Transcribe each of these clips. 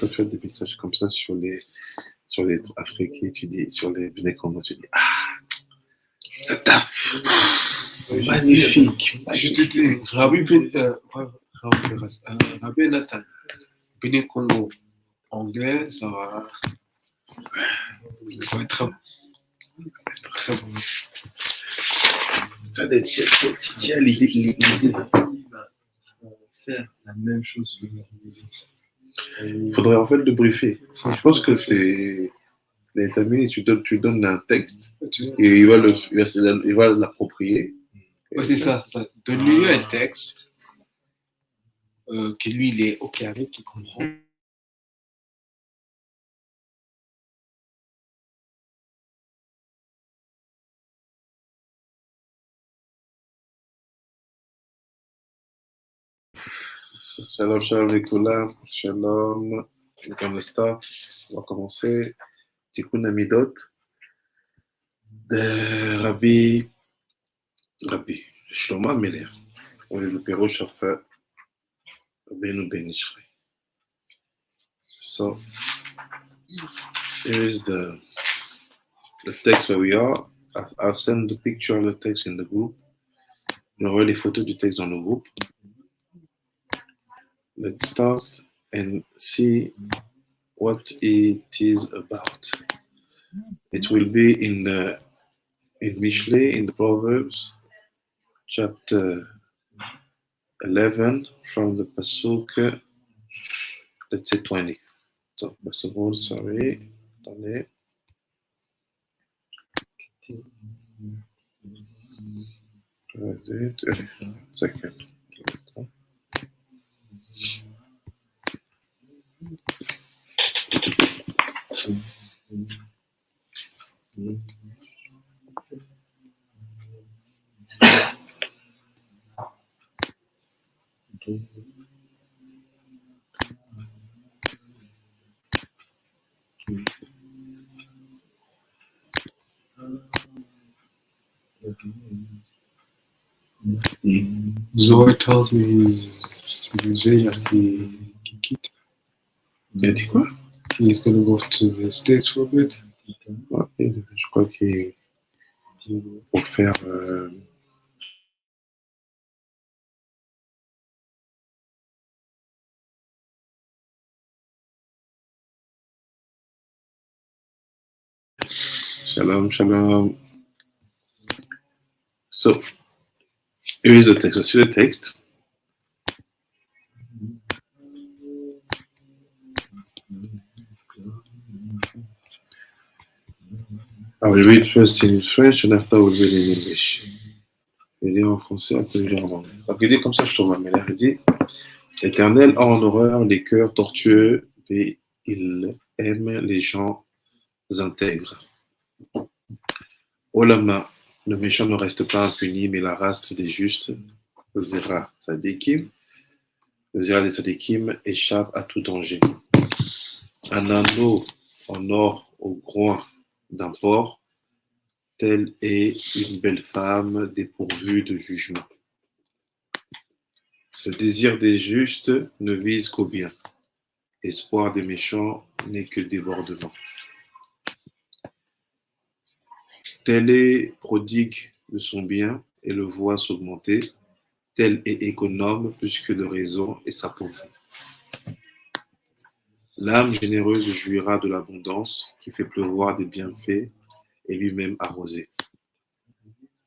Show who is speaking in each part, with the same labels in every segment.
Speaker 1: tu fais des messages comme ça sur les Africains, tu dis, sur les Bénin Congo, tu dis, ça tape. Magnifique.
Speaker 2: Je te dis, Rabbi Nathan, Bénin Congo, anglais, ça va être très bon. Très bon.
Speaker 1: Ça, tu as l'idée.
Speaker 3: Faire la même chose.
Speaker 1: Il faudrait en fait le briefer. Je pense que c'est les États-Unis, tu donnes un texte et il va l'approprier.
Speaker 2: Ouais, c'est ça. Donne-lui un texte que lui, il est OK avec, qu'il comprend.
Speaker 1: Shalom, shalom, Nicolas. Shalom. Comme le start, on va commencer. Tikun HaMidot de Rabbi Shlomo Meler. Le Peroush a fait Mishlei. So, here is the text where we are. I've sent the picture of the text in the group. J'aurai les photos du texte dans le groupe. Let's start and see what it is about. It will be in Mishlei, in the Proverbs, chapter 11, from the Pasuk, let's say 20. So, first of all, sorry, attendez. Second.
Speaker 2: Zohar tells me he's qui quitte.
Speaker 1: Il a dit quoi?
Speaker 2: He's going to go to the States for a bit.
Speaker 1: Ouais, je crois qu'il pour faire Shalom, shalom. So, here is the text. Let's see the text. I will read first in French and after I will read in English. Je vais lire en français, après je vais lire en anglais. Donc il dit comme ça, je trouve, mais là, il dit L'Éternel a en horreur les cœurs tortueux et il aime les gens intègres. Olama, le méchant ne reste pas impuni, mais la race des justes, le Zera des Tzadikim, échappe à tout danger. Un anneau en or au groin d'un porc, telle est une belle femme dépourvue de jugement. Le désir des justes ne vise qu'au bien. L'espoir des méchants n'est que débordement. Tel est prodigue de son bien et le voit s'augmenter. Tel est économe plus que de raison et s'appauvrit. L'âme généreuse jouira de l'abondance qui fait pleuvoir des bienfaits et lui-même arroser.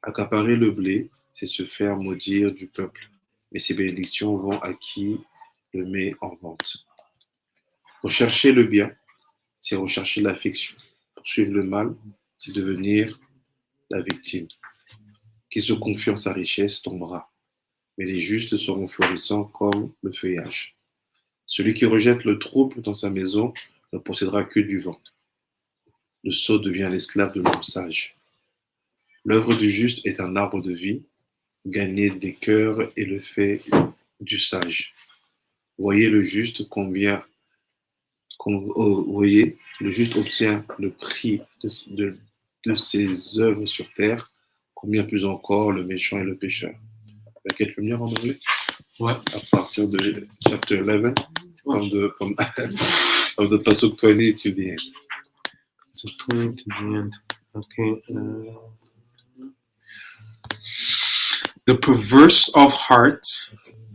Speaker 1: Accaparer le blé, c'est se faire maudire du peuple, mais ces bénédictions vont à qui le met en vente. Rechercher le bien, c'est rechercher l'affection. Poursuivre le mal, c'est devenir la victime. Qui se confie en sa richesse tombera, mais les justes seront florissants comme le feuillage. Celui qui rejette le trouble dans sa maison ne possédera que du vent. Le sot devient l'esclave de l'homme sage. L'œuvre du juste est un arbre de vie, gagner des cœurs est le fait du sage. Voyez le juste voyez, le juste obtient le prix de ses œuvres sur terre, combien plus encore le méchant et le pécheur. Laquelle peut me lire en anglais?
Speaker 2: Ouais.
Speaker 1: À partir de chapter 11, from From the Pasuk 20 to the end.
Speaker 2: So 20 to the end. Okay. The perverse of heart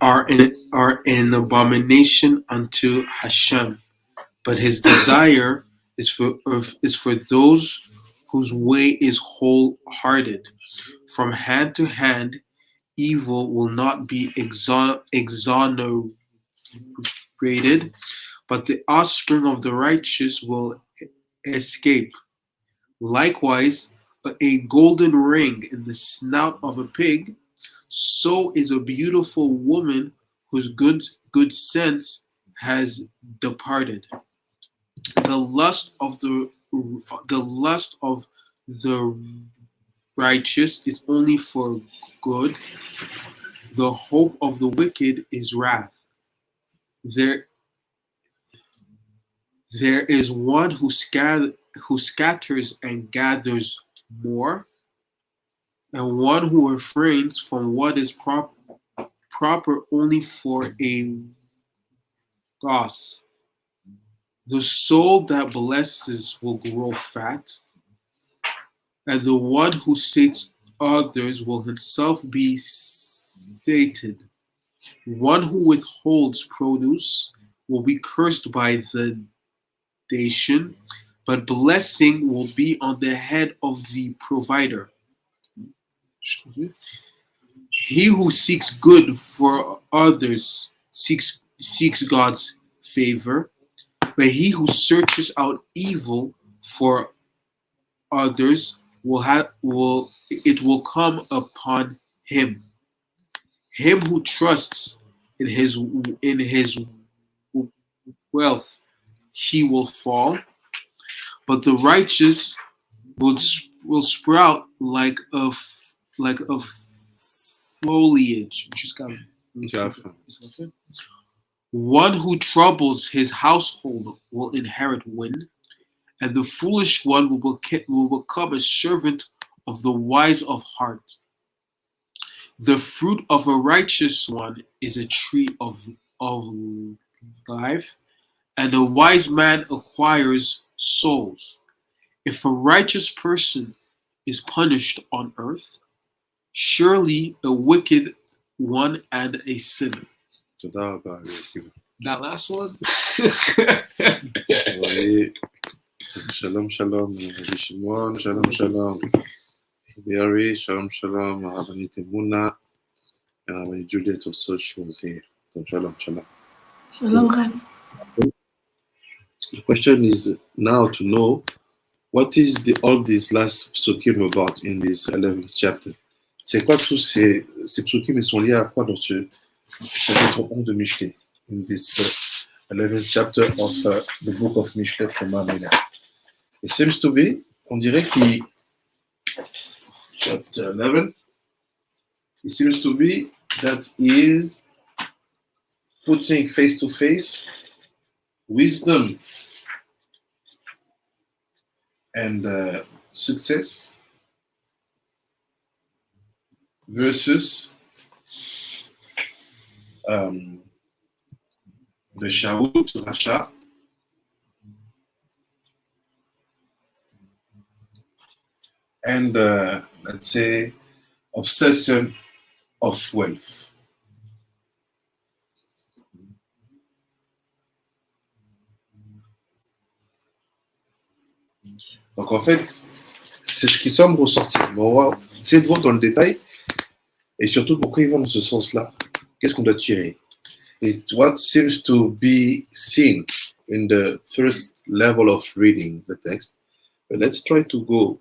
Speaker 2: are an abomination unto Hashem, but his desire is for those whose way is wholehearted. From hand to hand, evil will not be exonerated, but the offspring of the righteous will escape. Likewise, a golden ring in the snout of a pig, so is a beautiful woman whose good sense has departed. The lust of the righteous is only for good. The hope of the wicked is wrath. There is one who scatters and gathers more, and one who refrains from what is proper only for a loss. The soul that blesses will grow fat, and the one who sates others will himself be sated. One who withholds produce will be cursed by the nation, but blessing will be on the head of the provider. He who seeks good for others seeks God's favor, but he who searches out evil for others will come upon him. Him who trusts in his wealth, he will fall, but the righteous will sprout like a foliage. One who troubles his household will inherit wind, and the foolish one will become a servant of the wise of heart. The fruit of a righteous one is a tree of life, and a wise man acquires souls. If a righteous person is punished on earth, surely a wicked one and a sinner. That last one?
Speaker 1: Shalom, shalom, Rabbi Shimon, shalom, shalom. Barry, shalom, shalom, Rabbi Temuna, and Rabbi Juliet also, she was here. So, shalom, shalom.
Speaker 3: Shalom, Rabbi.
Speaker 1: The question is now to know what is all these last psukim about in this 11th chapter. C'est quoi tous ces psukim, ils sont liés à quoi dans ce chapitre 11 de Mishlei, in this 11th chapter of the book of Mishlei from HaMidot. It seems to be, on dirait qu'il, chapter 11, it seems to be that he is putting face to face wisdom and success versus the Shaul, Rasha, and let's say obsession of wealth. Donc en fait, c'est ce qui semble ressortir. Mais on va essayer de voir dans le détail et surtout pourquoi ils vont dans ce sens-là. Qu'est-ce qu'on doit tirer? It's what seems to be seen in the first level of reading the text. But let's try to go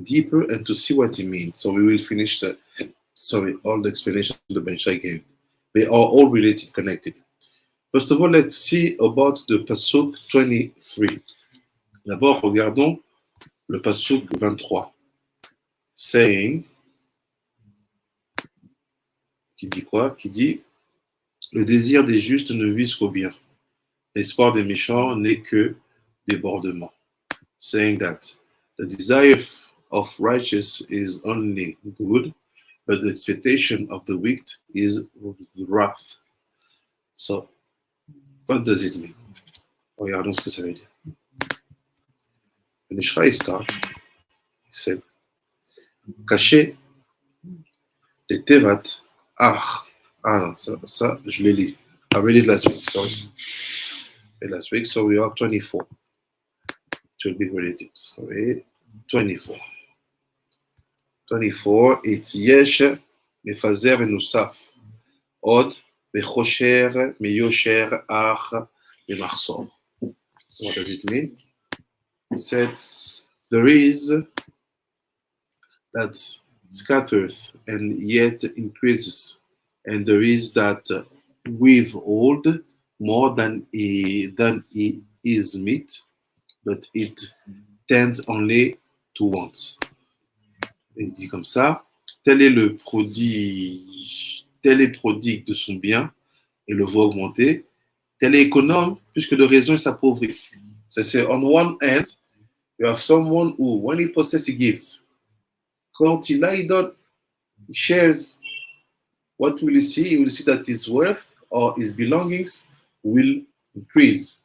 Speaker 1: deeper and to see what it means. So we will finish all the explanations the Benshai gave. They are all related, connected. First of all, let's see about the Pasuk 23. D'abord, regardons le Pasuk 23. Saying, qui dit quoi? Qui dit, le désir des justes ne vise qu'au bien. L'espoir des méchants n'est que débordement. Saying that the desire of righteous is only good, but the expectation of the wicked is wrath. So, what does it mean? Regardons ce que ça veut dire. Le Mishlei start, c'est caché les tevat. Non, ça je l'ai lu. I read it last week, sorry. Last week, so we are 24. It will be related. Sorry, 24. 24, it's yesh, mefazer venusaf. Od, mechosher, meyosher, ach, memachsor. So what does it mean? He said, there is that scatters and yet increases, and there is that withhold more than he is meet, but it tends only to want. Il dit comme ça, tel est prodigue de son bien et le voit augmenter, tel est économe puisque de raison il s'appauvrit. So c'est on one hand, you have someone who, when he possesses, he gives. Quand il a, il donne, he shares. What will he see? He will see that his worth or his belongings will increase.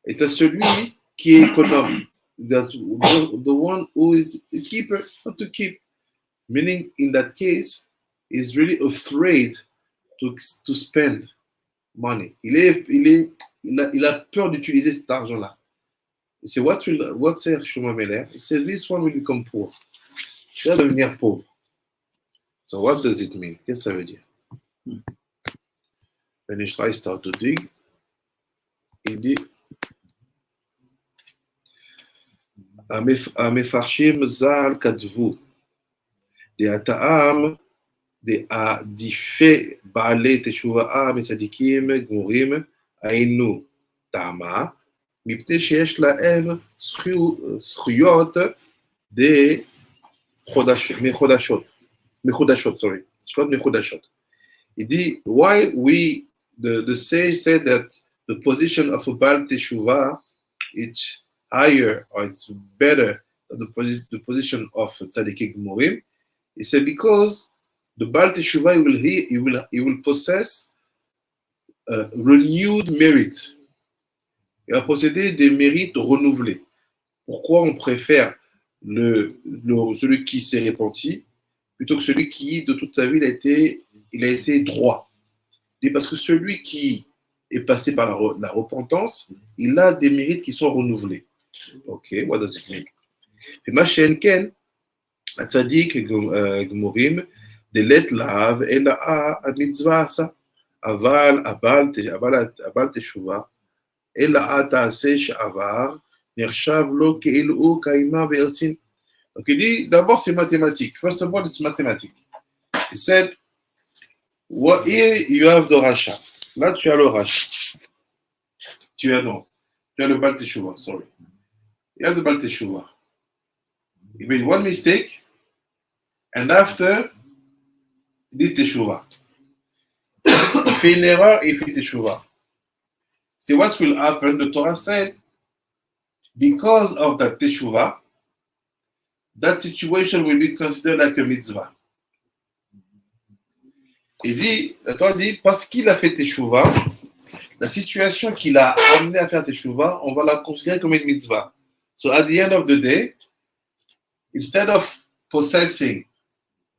Speaker 1: Et à celui qui est économe, that's the one who is a keeper, not to keep. Meaning, in that case, is really afraid to spend money. Il a peur d'utiliser cet argent-là. Il sait, what's Shlomo Meler? He said, this one will become poor. Il va devenir pauvre. So what does it mean? Qu'est-ce que ça veut dire? When Mishlei start to dig, il dit, המפרשים ז"ל כתבו, דהטעם דעדיפי בעלי תשובה מצדיקים גמורים היינו טעמה, מפני שיש להם זכויות מחודשות. Il dit, why the sage said that the position of a Baal Teshuvah it's higher or it's better than the position of Tzadikei Gmorim. He said because the Baal Teshuvah he will possess renewed merit. Il va posséder des mérites renouvelés. Pourquoi on préfère celui qui s'est repenti plutôt que celui qui, de toute sa vie, il a été droit? Et parce que celui qui est passé par la repentance, il a des mérites qui sont renouvelés. Ok, what does it mean? ומה שאין כן, הצדיק גמורים, דלת להב, אלא המצווה עשה. אבל הבעל תשובה, אלא תעשה שעבר, נחשב לו כאילו הוא קיימה וערצין. Donc il dit, d'abord c'est mathématique. First of all, it's mathematic. He said, here you have the rachat. Là, tu as le rachat. Tu as le Baal Teshuvah, sorry. You have the Baal Teshuvah. He made one mistake, and after, he did Teshuvah. Il fait une erreur, il fait Teshuvah. See what will happen, the Torah said, because of that Teshuvah, that situation will be considered like a mitzvah. La Torah dit, parce qu'il a fait Teshuvah, la situation qui l'a amené à faire Teshuvah, on va la considérer comme une mitzvah. So at the end of the day, instead of possessing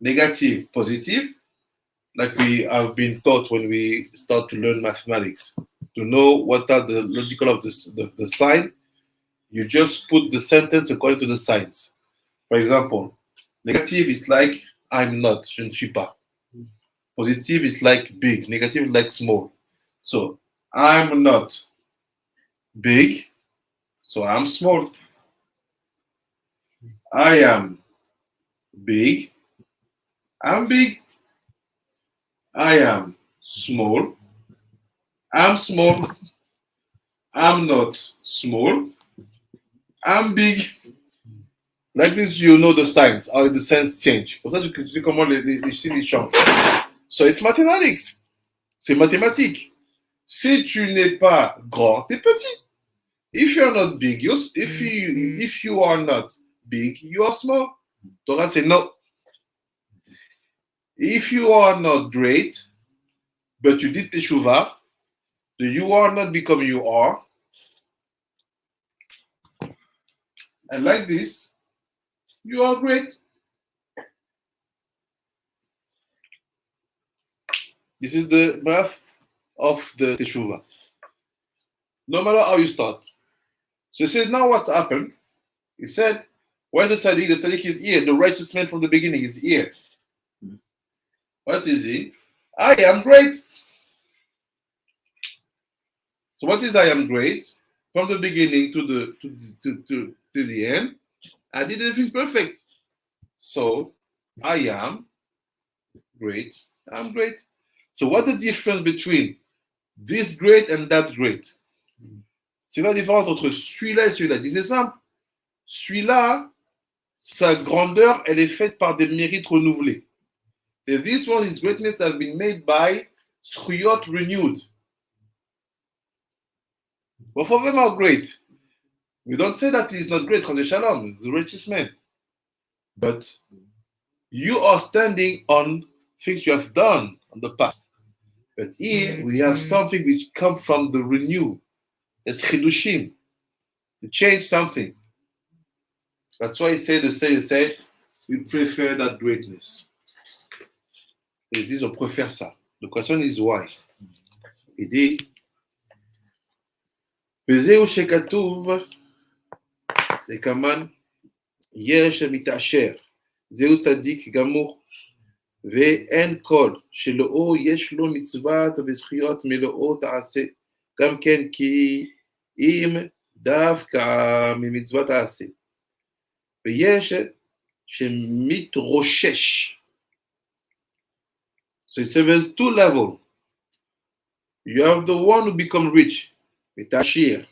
Speaker 1: negative, positive, like we have been taught when we start to learn mathematics, to know what are the logical of the sign, you just put the sentence according to the signs. For example, negative is like I'm not, je ne suis pas. Positive is like big, negative is like small. So I'm not big, so I'm small. I am big, I'm big. I am small, I'm small. I'm not small, I'm big. Like this, you know the signs, how the signs change. Comme ça, tu sais comment les signes changent. So it's mathematics. C'est mathématique. Si tu n'es pas grand, tu es petit. If you are not big, if you are not big, you are small. Torah say no. If you are not great, but you did teshuvah, you are not become you are, And like this, you are great. This is the birth of the Teshuvah. No matter how you start. So he said, now what's happened? He said, where's the tzaddik? The tzaddik is here. The righteous man from the beginning is here. What is he? I am great. So what is I am great? From the beginning to the end, I did everything perfect. So I am great. I'm great. So what's the difference between this great and that great? C'est la différence entre celui-là et celui-là. C'est simple. Celui-là, sa grandeur, elle est faite par des mérites renouvelés. And this one, his greatness has been made by Zchuyot renewed. But for them are great. We don't say that he's not great, Chazé Shalom, he's the richest man. But you are standing on things you have done in the past. But here we have something which comes from the renew. It's chidushim. To change something. That's why he said, we prefer that greatness. Ils disent, on préfère ça. The question is why. Il dit, וזהו שכתוב, לקמן, יש מתעשר, זהו צדיק גמור, ואין כל שלאו יש לו מצוות וזכויות מלאו תעשה, גם כן כי אם דווקא ממצוות תעשה. ויש שמתרושש. So it says there's two levels. You have the one who become rich, mitashir,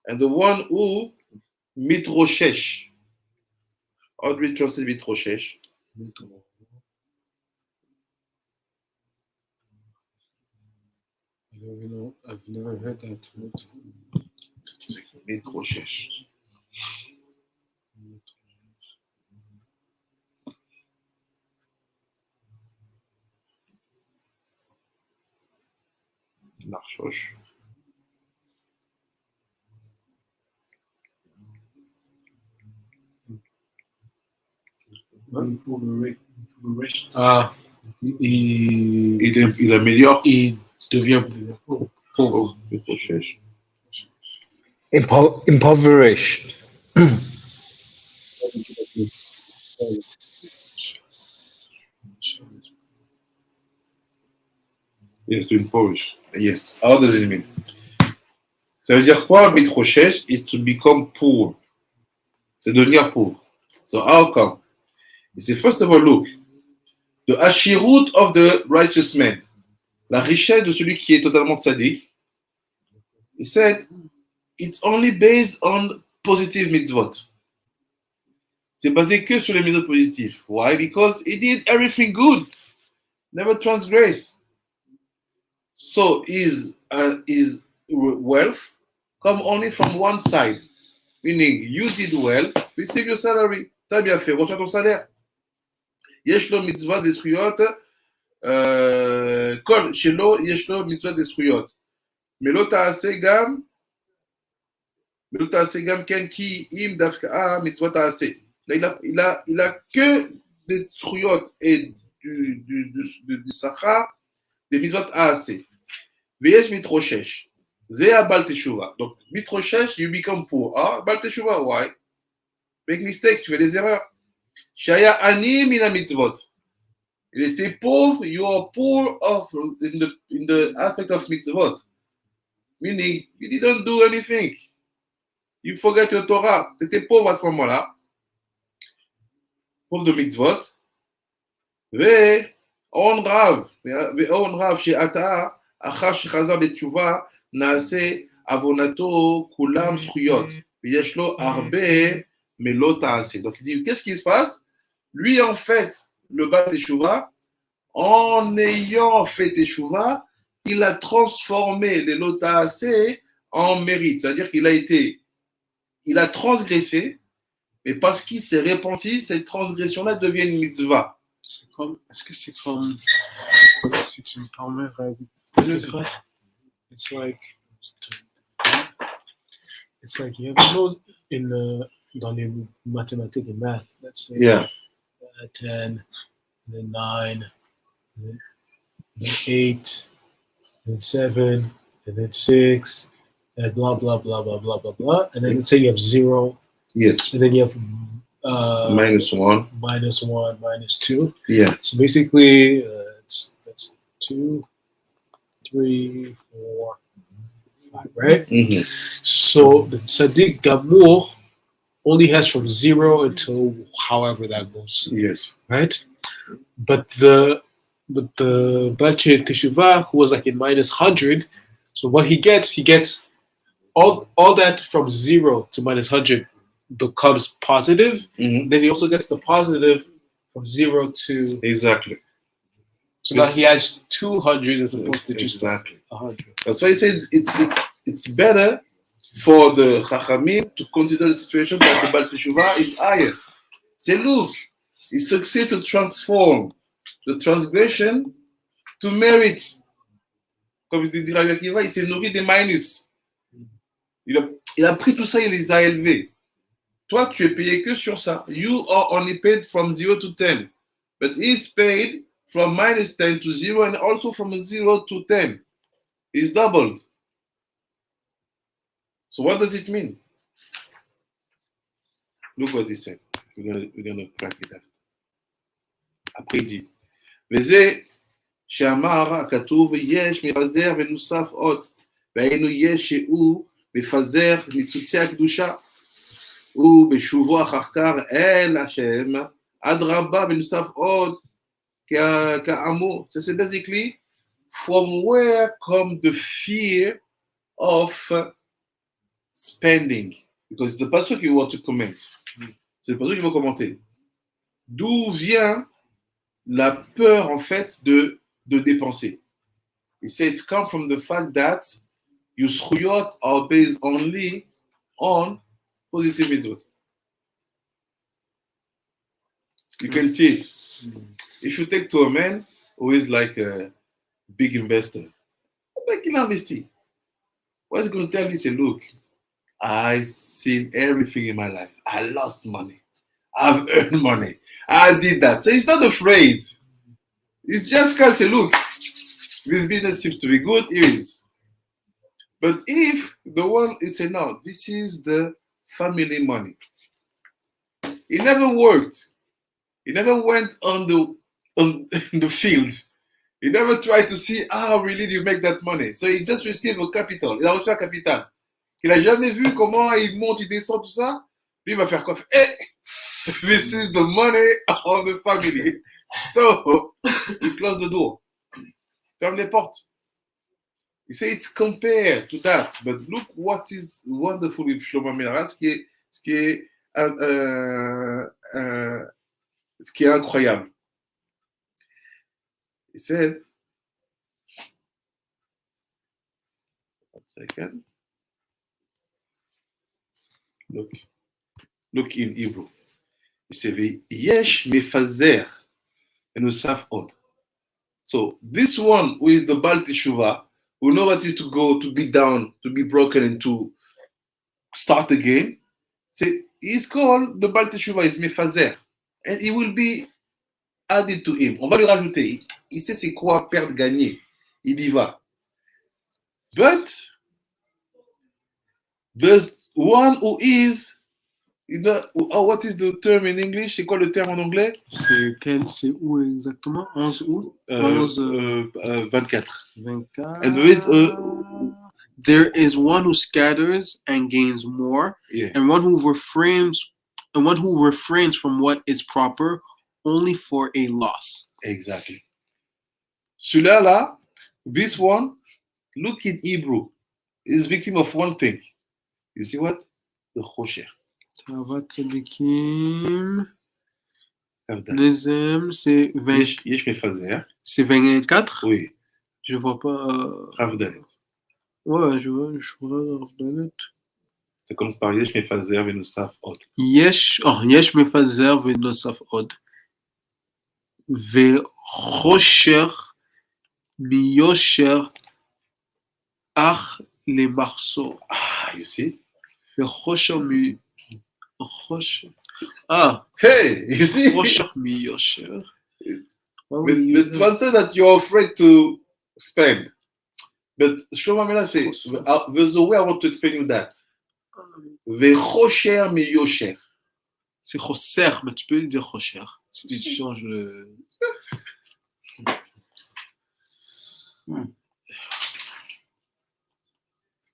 Speaker 1: and the one who mitroshesh. How do we translate mitroshesh?
Speaker 2: I don't know. I've never heard that.
Speaker 1: Midreshet. Narchosh.
Speaker 2: Ah,
Speaker 1: il améliore.
Speaker 2: Il devient pauvre.
Speaker 1: Midreshet.
Speaker 3: Impoverished.
Speaker 1: Yes, to impoverish. Yes. How does it mean? Ça veut dire quoi? Midreshet is to become poor. C'est devenir pauvre. So how come? He said, first of all, look, the ashirut of the righteous man, la richesse de celui qui est totalement tzaddik, he said, it's only based on positive mitzvot. C'est basé que sur les mitzvot positifs. Why? Because he did everything good, never transgress. So his wealth come only from one side, meaning you did well, receive your salary. T'as bien fait, reçois ton salaire. יש לו מצוות וזכויות, כל שלו יש לו מצוות וזכויות. ולא תעשה גם כן כי אם דווקא מצוות תעשה. Il a que des zchuyot et du sachar, des mitzvot assez. ויש מתרושש. זה הבעל תשובה. Donc, מתרושש, you become poor. Ah, בעל תשובה, why? Make mistakes, tu fais des erreurs. Shaya ani mina mitzvot. Il était pauvre, you are poor in the aspect of mitzvot. Meaning, you didn't do anything. You forget your Torah. Tu étais pauvre à ce moment-là. Pauvre de mitzvot. ואון רב שאתה אחר שחזר בתשובה נעשה עוונתו כולם זכויות ויש לו הרבה מלא תעשה. Donc il dit, qu'est-ce qui se passe? Lui en fait, le Baal Teshuvah, en ayant fait Teshuvah, il a transformé les lota'aseh en mérite. C'est-à-dire il a transgressé, mais parce qu'il s'est repenti, cette transgression-là devient une mitzvah.
Speaker 2: Est-ce que c'est comme c'est une palme It's like you ever know in
Speaker 3: dans les mathématiques et math, let's say
Speaker 1: Yeah.
Speaker 3: 10, and then 9, and then 8, and then 7, and then 6, and blah, blah, blah, blah, blah, blah, blah. And then let's say you have 0,
Speaker 1: Yes.
Speaker 3: and then you have
Speaker 1: -1.
Speaker 3: -1, -2.
Speaker 1: Yeah.
Speaker 3: So basically, that's 2, 3, 4, 5, right?
Speaker 1: Mm-hmm.
Speaker 3: So the Sadiq Gamour only has from 0 until however that goes,
Speaker 1: Yes.
Speaker 3: right? But the Balche Teshuvah, who was like in -100, so what he gets all that from 0 to -100 becomes positive.
Speaker 1: Mm-hmm.
Speaker 3: Then he also gets the positive from 0 to.
Speaker 1: Exactly.
Speaker 3: So now he has 200 as opposed to just
Speaker 1: exactly
Speaker 3: 100.
Speaker 1: That's why he says it's better for the Chachamim to consider the situation that the Baal Teshuvah is higher. Say, look, he succeeded to transform the transgression to merit. Comme dit Rabbi Akiva, il s'est nourri des minus. Il a pris tout ça, il les a élevés. Toi, tu es payé que sur ça. You are only paid from 0 to 10. But he's paid from -10 to 0 and also from 0 to 10. It's doubled. So what does it mean? Look what he said. We're gonna crack it after. Après il dit, וזה שאמר הכתוב יש מפזר ונוסף עוד, והיינו יש שהוא מפזר ניצוצי הקדושה, ובשובו אחר כך אל השם, אדרבה ונוסף עוד כאמור. So c'est basically from where come the fear of spending? Because it's the pasuk you want to comment. C'est le pasuk qu'il va commenter. D'où vient la peur en fait de dépenser? He said it comes from the fact that your zchuyot are based only on positive mitzvot. You can see it. If you take to a man who is like a big investor, il investit. What is he going to tell you? Say, look, I've seen everything in my life. I lost money. I've earned money. I did that. So he's not afraid. He's just going to say, look, this business seems to be good. Here it is. But if the one is saying, no, this is the family money. He never worked. He never went on the field. He never tried to see how really do you make that money. So he just received a capital. Il a reçu un capital. Il n'a jamais vu comment il monte, il descend, tout ça. Lui, il va faire quoi? Hey, this is the money of the family. So, he close the door. Ferme les portes. You say it's compared to that. But look what is wonderful with Shlomo Amilara, ce qui est incroyable. He said, 1 second. Look in Hebrew. He said, Yesh mefazer enusaf od. So this one who is the Baal Teshuvah, who know what it is to go, to be down, to be broken, and to start again. Say, he's called the Baal Teshuvah, is mefazer. And he will be added to him. On va lui rajouter. Il sait c'est quoi perdre, gagner. Il y va. But there's one who is, what is the term in English? C'est quoi le terme en anglais?
Speaker 3: C'est où exactement? 11 août?
Speaker 1: 24.
Speaker 3: 24.
Speaker 1: And
Speaker 2: there is one who scatters and gains more,
Speaker 1: yeah.
Speaker 2: and one who refrains from what is proper only for a loss.
Speaker 1: Exactly. Celui-là, là, this one, look in Hebrew, is victim of one thing. You see what? The chosher.
Speaker 2: Tavat Tzadikim.
Speaker 3: Deuxième, c'est 20.
Speaker 1: Yesh mefazer.
Speaker 3: C'est 24?
Speaker 1: Oui.
Speaker 3: Je vois pas.
Speaker 1: Rav Dalet.
Speaker 3: Ouais, je vois Rav Dalet.
Speaker 1: Ça commence par Yesh mefazer venusaf od.
Speaker 3: Yesh mefazer venusaf od. Ve'chosher miyosher ach le marso.
Speaker 1: Ah, you see?
Speaker 3: Ve'chosher
Speaker 2: Chosher. Ah,
Speaker 1: Hey, you see?
Speaker 2: Chosher miyosher.
Speaker 1: But translate that you're afraid to spend. But Shlomo Amela says, there's a way I want to explain you that. Vechosher miyosher.
Speaker 2: C'est chosser, mais tu peux dire chosher. Si tu changes le...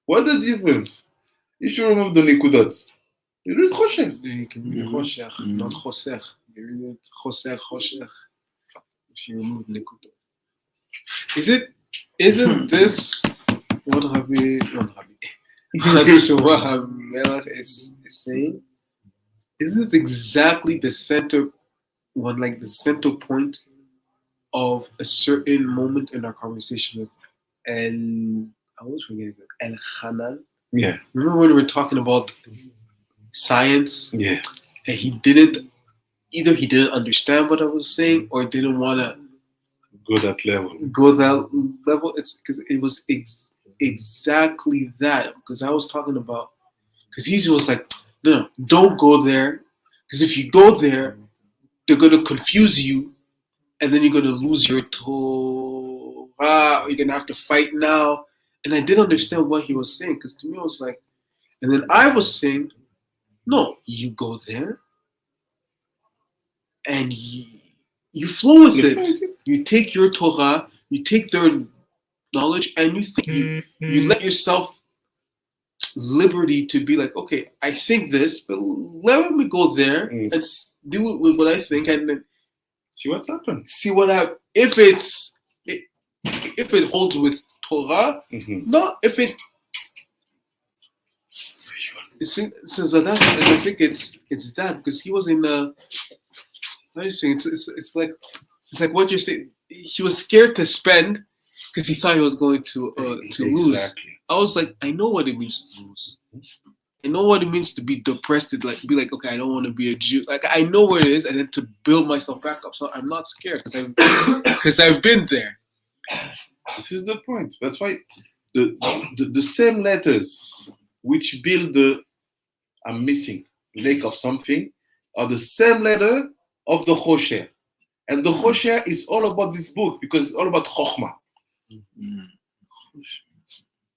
Speaker 1: What's the difference? If you remove the nekudot, you read chosher.
Speaker 2: Chosher, not chosser. You read chosser, chosher. If you remove the nekudot. Isn't this what Rabbi HaMelech is saying? Isn't it exactly the center one, like the center point of a certain moment in our conversation with I always forget it, El Hanan?
Speaker 1: Yeah.
Speaker 2: Remember when we were talking about science?
Speaker 1: Yeah.
Speaker 2: And he didn't understand what I was saying or didn't want to
Speaker 1: Go that level.
Speaker 2: It's because it was exactly that. Because I was talking about, because he was like, no, don't go there. Because if you go there, they're going to confuse you. And then you're going to lose your Torah. Or you're going to have to fight now. And I didn't understand what he was saying. Because to me, it was like, and then I was saying, no, you go there. And you flow with it. You take your Torah, you take their knowledge, and you think you let yourself liberty to be like, okay, I think this, but let me go there and do it with what I think, and then
Speaker 1: see what's happened.
Speaker 2: See what happens. If it holds with Torah, no. If it so that's, I think it's that because he was in what are you saying? It's like what you're saying. He was scared to spend because he thought he was going to lose. I was like, I know what it means to lose. I know what it means to be depressed. To be like, okay, I don't want to be a Jew. Like I know where it is, and then to build myself back up. So I'm not scared because I've been there.
Speaker 1: This is the point. That's why the same letters which build the I'm missing lake of something are the same letter of the Chosher. And the Chosher is all about this book because it's all about Chokhmah.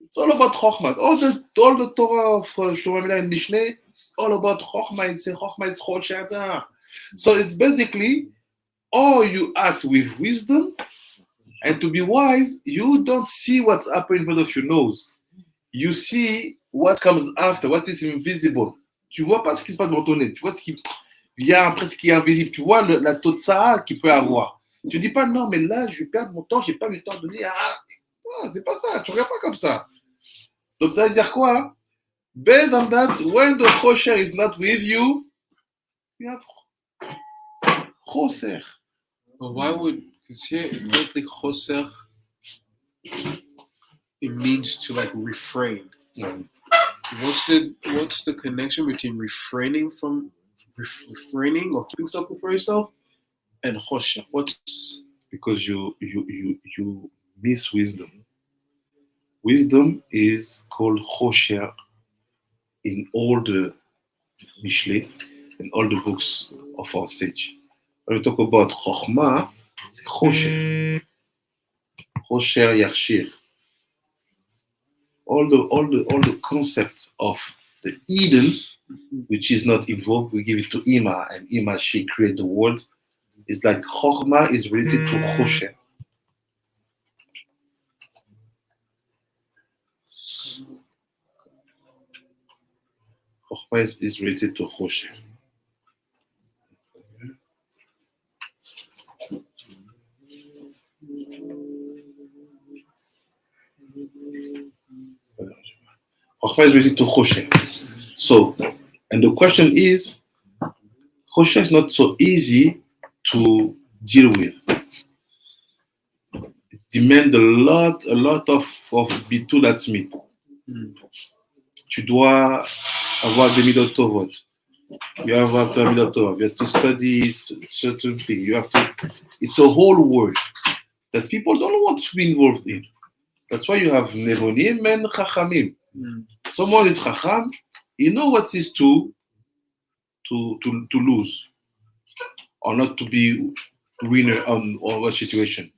Speaker 1: It's all about Chokhmah. All the Torah of Shlomo Amela and Mishlei is all about Chokhmah. It's Chokhmah is Chosher. So it's basically, or you act with wisdom, and to be wise, you don't see what's happening in front of your nose. You see what comes after, what is invisible. Tu vois pas ce qui se passe devant ton nez. Tu vois ce qui vient après, ce qui est invisible. Tu vois la totsa qu'il peut avoir. Tu dis pas, non, mais là, je vais perdre mon temps, j'ai pas eu le temps de donner. Non, c'est pas ça. Tu regardes pas comme ça. Donc, ça veut dire quoi? Based on that, when the Chosher is not with you, you have Choser.
Speaker 2: But why would, because here, it like Choser, it means to like refrain. What's the connection between refraining from refraining or doing something for yourself and chosher? What's
Speaker 1: because you miss wisdom. Wisdom is called chosher in all the Mishlei and all the books of our sage. When we talk about chokhmah, it's chosher. Chosher yachshir. All the concept of the Eden, which is not involved, we give it to Ima, and Ima, she create the world. It's like Chokhmah is related to Chosher. Chokhmah is related to Chosher. Chokhmah is related to Chosher. So, and the question is, Chosher is not so easy to deal with. It demands a lot of bitul atzmit. Tu dois avoir des midot tovot. You have to have midot tovot. You have to study certain things. You have to. It's a whole world that people don't want to be involved in. That's why you have nevonim and chachamim. Someone is chacham. He knows what is to to lose or not to be winner on a situation.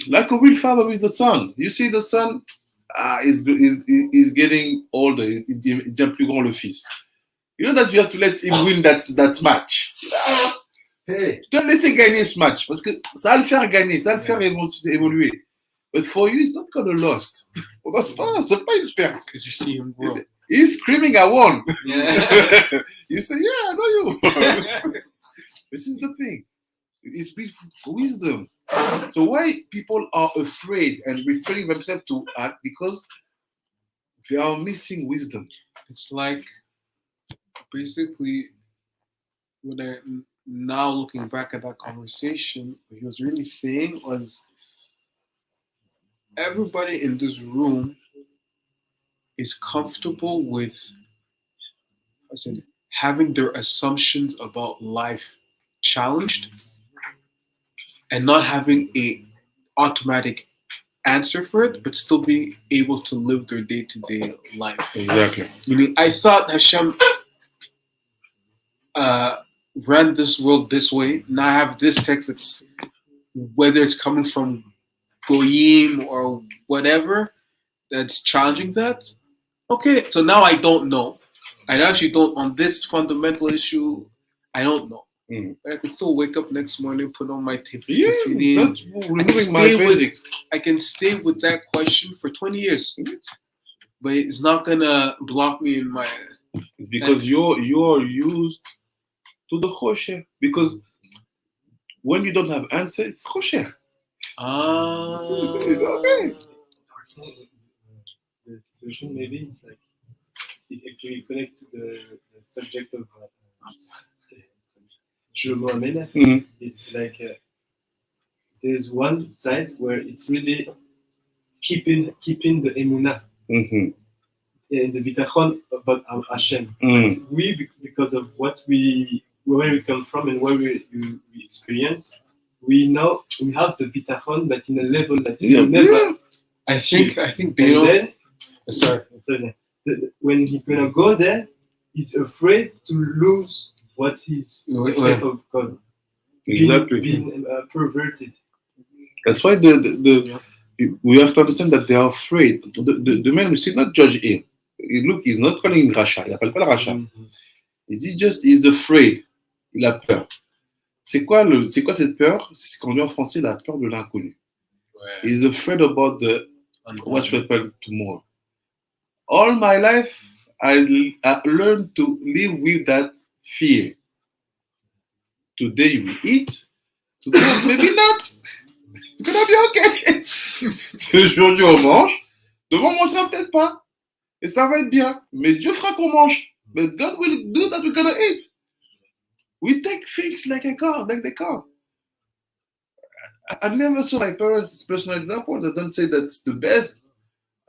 Speaker 1: Like a real father with the son. You see the son is getting older. Il devient plus grand le fils. You know that you have to let him win that match.
Speaker 4: Hey.
Speaker 1: Tu dois le laisser gagner ce match parce que ça va le faire gagner, ça va le faire évoluer. But for you, it's not gonna lost. C'est pas une perte.
Speaker 3: Because you see him grow.
Speaker 1: He's screaming, I won.
Speaker 3: Yeah.
Speaker 1: You say, yeah, I know you. This is the thing. It's wisdom. So why people are afraid and restraining themselves to act? Because they are missing wisdom.
Speaker 3: It's like basically what I now looking back at that conversation, what he was really saying was everybody in this room is comfortable with having their assumptions about life challenged and not having a automatic answer for it, but still being able to live their day-to-day life.
Speaker 1: Exactly.
Speaker 3: Meaning, I thought Hashem ran this world this way. Now I have this text that's, whether it's coming from Goyim or whatever, that's challenging that. Okay, so now I don't know. I actually don't, on this fundamental issue, I don't know. But I can still wake up next morning, put on my tefillin.
Speaker 1: That's removing my basics.
Speaker 3: I can stay with that question for 20 years. But it's not going to block me in my...
Speaker 1: It's because you're used to the chosher. Because when you don't have answer, it's chosher. Okay.
Speaker 4: The situation maybe it's like if we connect to the subject of it's like there's one side where it's really keeping the emunah and the bitachon about Hashem. We, because of where we come from and where we experience, we know we have the bitachon, but in a level that you never.
Speaker 3: I think they don't.
Speaker 4: Then,
Speaker 3: sorry.
Speaker 4: When he's gonna go there, he's afraid to lose what he's afraid of God.
Speaker 1: Exactly.
Speaker 4: Being perverted.
Speaker 1: That's why we have to understand that they are afraid. The man, we should not judge him. Look, he's not calling him Racha. Il appelle pas le Racha. He's afraid. Il a peur. C'est quoi cette peur? C'est ce qu'on dit en français, la peur de l'inconnu. Ouais. He's afraid about what will happen tomorrow. All my life, I learned to live with that fear. Today we eat. Today maybe not. It's gonna be okay. Aujourd'hui on mange. Demain on mangera peut-être pas. Et ça va être bien. Mais Dieu fera qu'on mange. But God will do that we're gonna eat. We take things like they come. I never saw my parents' personal example. They don't say that's the best.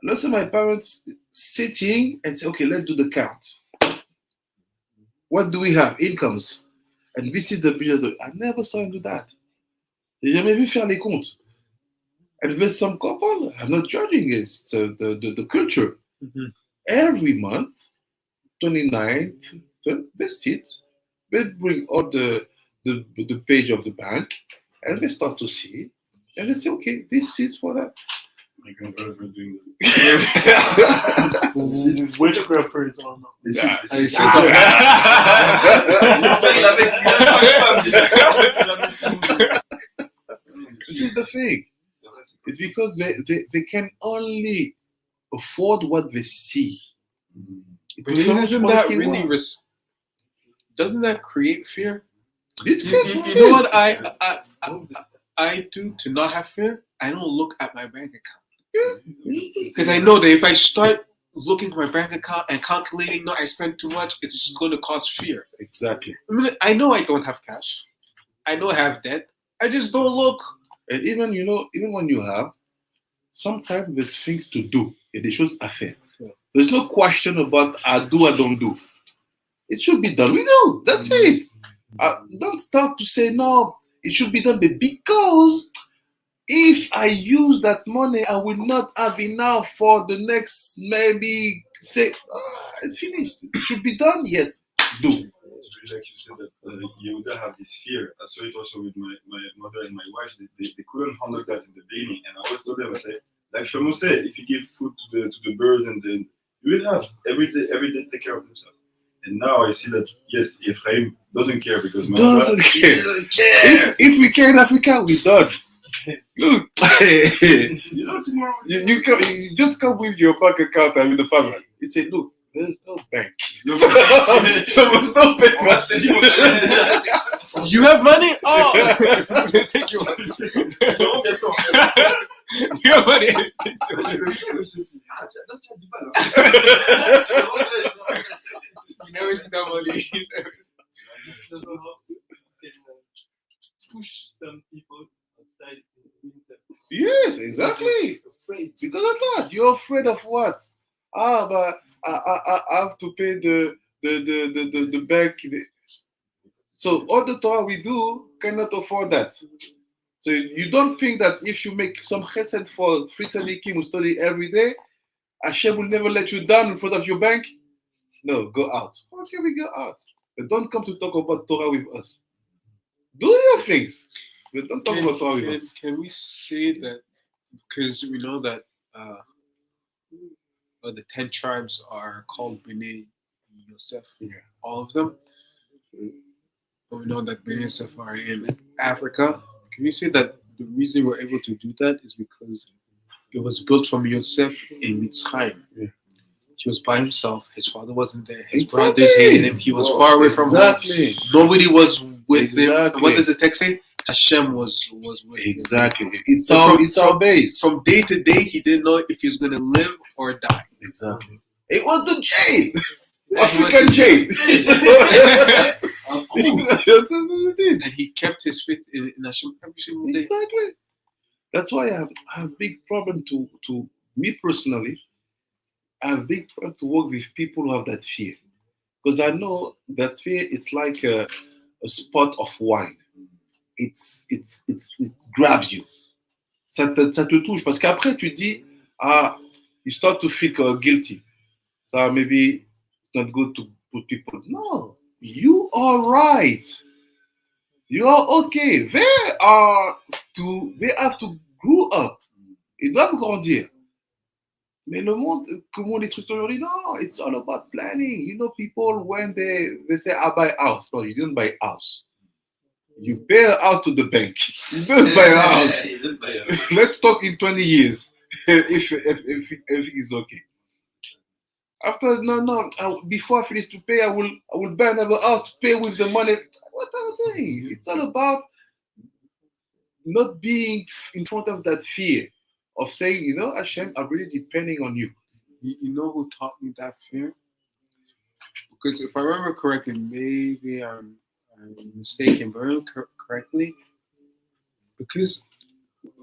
Speaker 1: I never saw my parents sitting and say, okay, let's do the count. What do we have? Incomes. And this is the budget. I never saw him do that. J'ai jamais vu faire les comptes. And there's some couple, I'm not judging it, it's the culture. Every month, 29th, they sit, they bring all the page of the bank, and they start to see, and they say, okay, this is for that.
Speaker 4: My grandfather doing that. It's witchcraft for it all now.
Speaker 1: This is the thing. It's because they can only afford what they see.
Speaker 3: But isn't that really doesn't that create fear? You know what I do to not have fear? I don't look at my bank account. Because I know that if I start looking at my bank account and calculating, no, I spent too much, it's just going to cause fear.
Speaker 1: Exactly.
Speaker 3: I know I don't have cash. I know I have debt. I just don't look.
Speaker 1: And even when you have, sometimes there's things to do. Il y a des choses à faire. There's no question about I do, I don't do. It should be done. We do. That's it. Don't start to say, no, it should be done because if I use that money, I will not have enough for the next, maybe, say, it's finished. It should be done, yes.
Speaker 2: do.
Speaker 5: It's really like you said that Yehuda have this fear. I saw it also with my mother and my wife. They couldn't handle that in the beginning, and I always told them, I say, like Shlomo said, if you give food to the birds, and then you will have every day take care of themselves. And now I see that yes, Ephraim doesn't care because my
Speaker 2: Doesn't care. If we care in Africa, we done. Look,
Speaker 5: tomorrow
Speaker 2: you just come with your bank account and with the family. You say, look, there's no bank. So there's no paper. You have money? Oh,
Speaker 3: Take your money. You have money. You never see that money.
Speaker 4: Push some people outside in the winter.
Speaker 2: Yes, exactly.
Speaker 4: Afraid.
Speaker 2: Because of that, you're afraid of what? But I have to pay the bank. So all the Torah we do cannot afford that. So you don't think that if you make some chesed for free tzaddikim who study every day, Hashem will never let you down in front of your bank? No, go out. Okay, we go out. But don't come to talk about Torah with us. Do your things. But don't talk about Torah with us.
Speaker 3: Can we say that because we know that the 10 tribes are called Bnei Yosef, all of them. We know that Bnei Yosef are in Africa. Can you say that the reason we're able to do that is because it was built from Yosef in Mitzrayim?
Speaker 2: Yeah.
Speaker 3: He was by himself. His father wasn't there. His brothers hated him. He was far away from home. Nobody was with him. What does the text say? Hashem was with him.
Speaker 2: Exactly. It's our base.
Speaker 3: From day to day, he didn't know if he was going to live or die.
Speaker 2: Exactly. It was the jail. African jail.
Speaker 3: And he kept his faith in Hashem every single day.
Speaker 2: Exactly. That's why I have a big problem to me personally. I have a big problem to work with people who have that fear. Because I know that fear is like a spot of wine. It grabs you. Ça te touche. Parce qu'après, tu dis, you start to feel guilty. So maybe it's not good to put people. No, you are right. You are okay. They have to grow up. Ils doivent grandir. Mais le monde, comment les trucs aujourd'hui, no, it's all about planning. You know, people, when they say, I buy a house. No, you didn't buy a house. You pay a house to the bank. You didn't buy a house. Let's talk in 20 years if everything is okay. After, before I finish to pay, I will buy another house to pay with the money. What are they? It's all about not being in front of that fear of saying, you know, Hashem, I'm really depending on you.
Speaker 3: You know who taught me that fear? Because if I remember correctly, maybe I'm mistaken, but correctly, because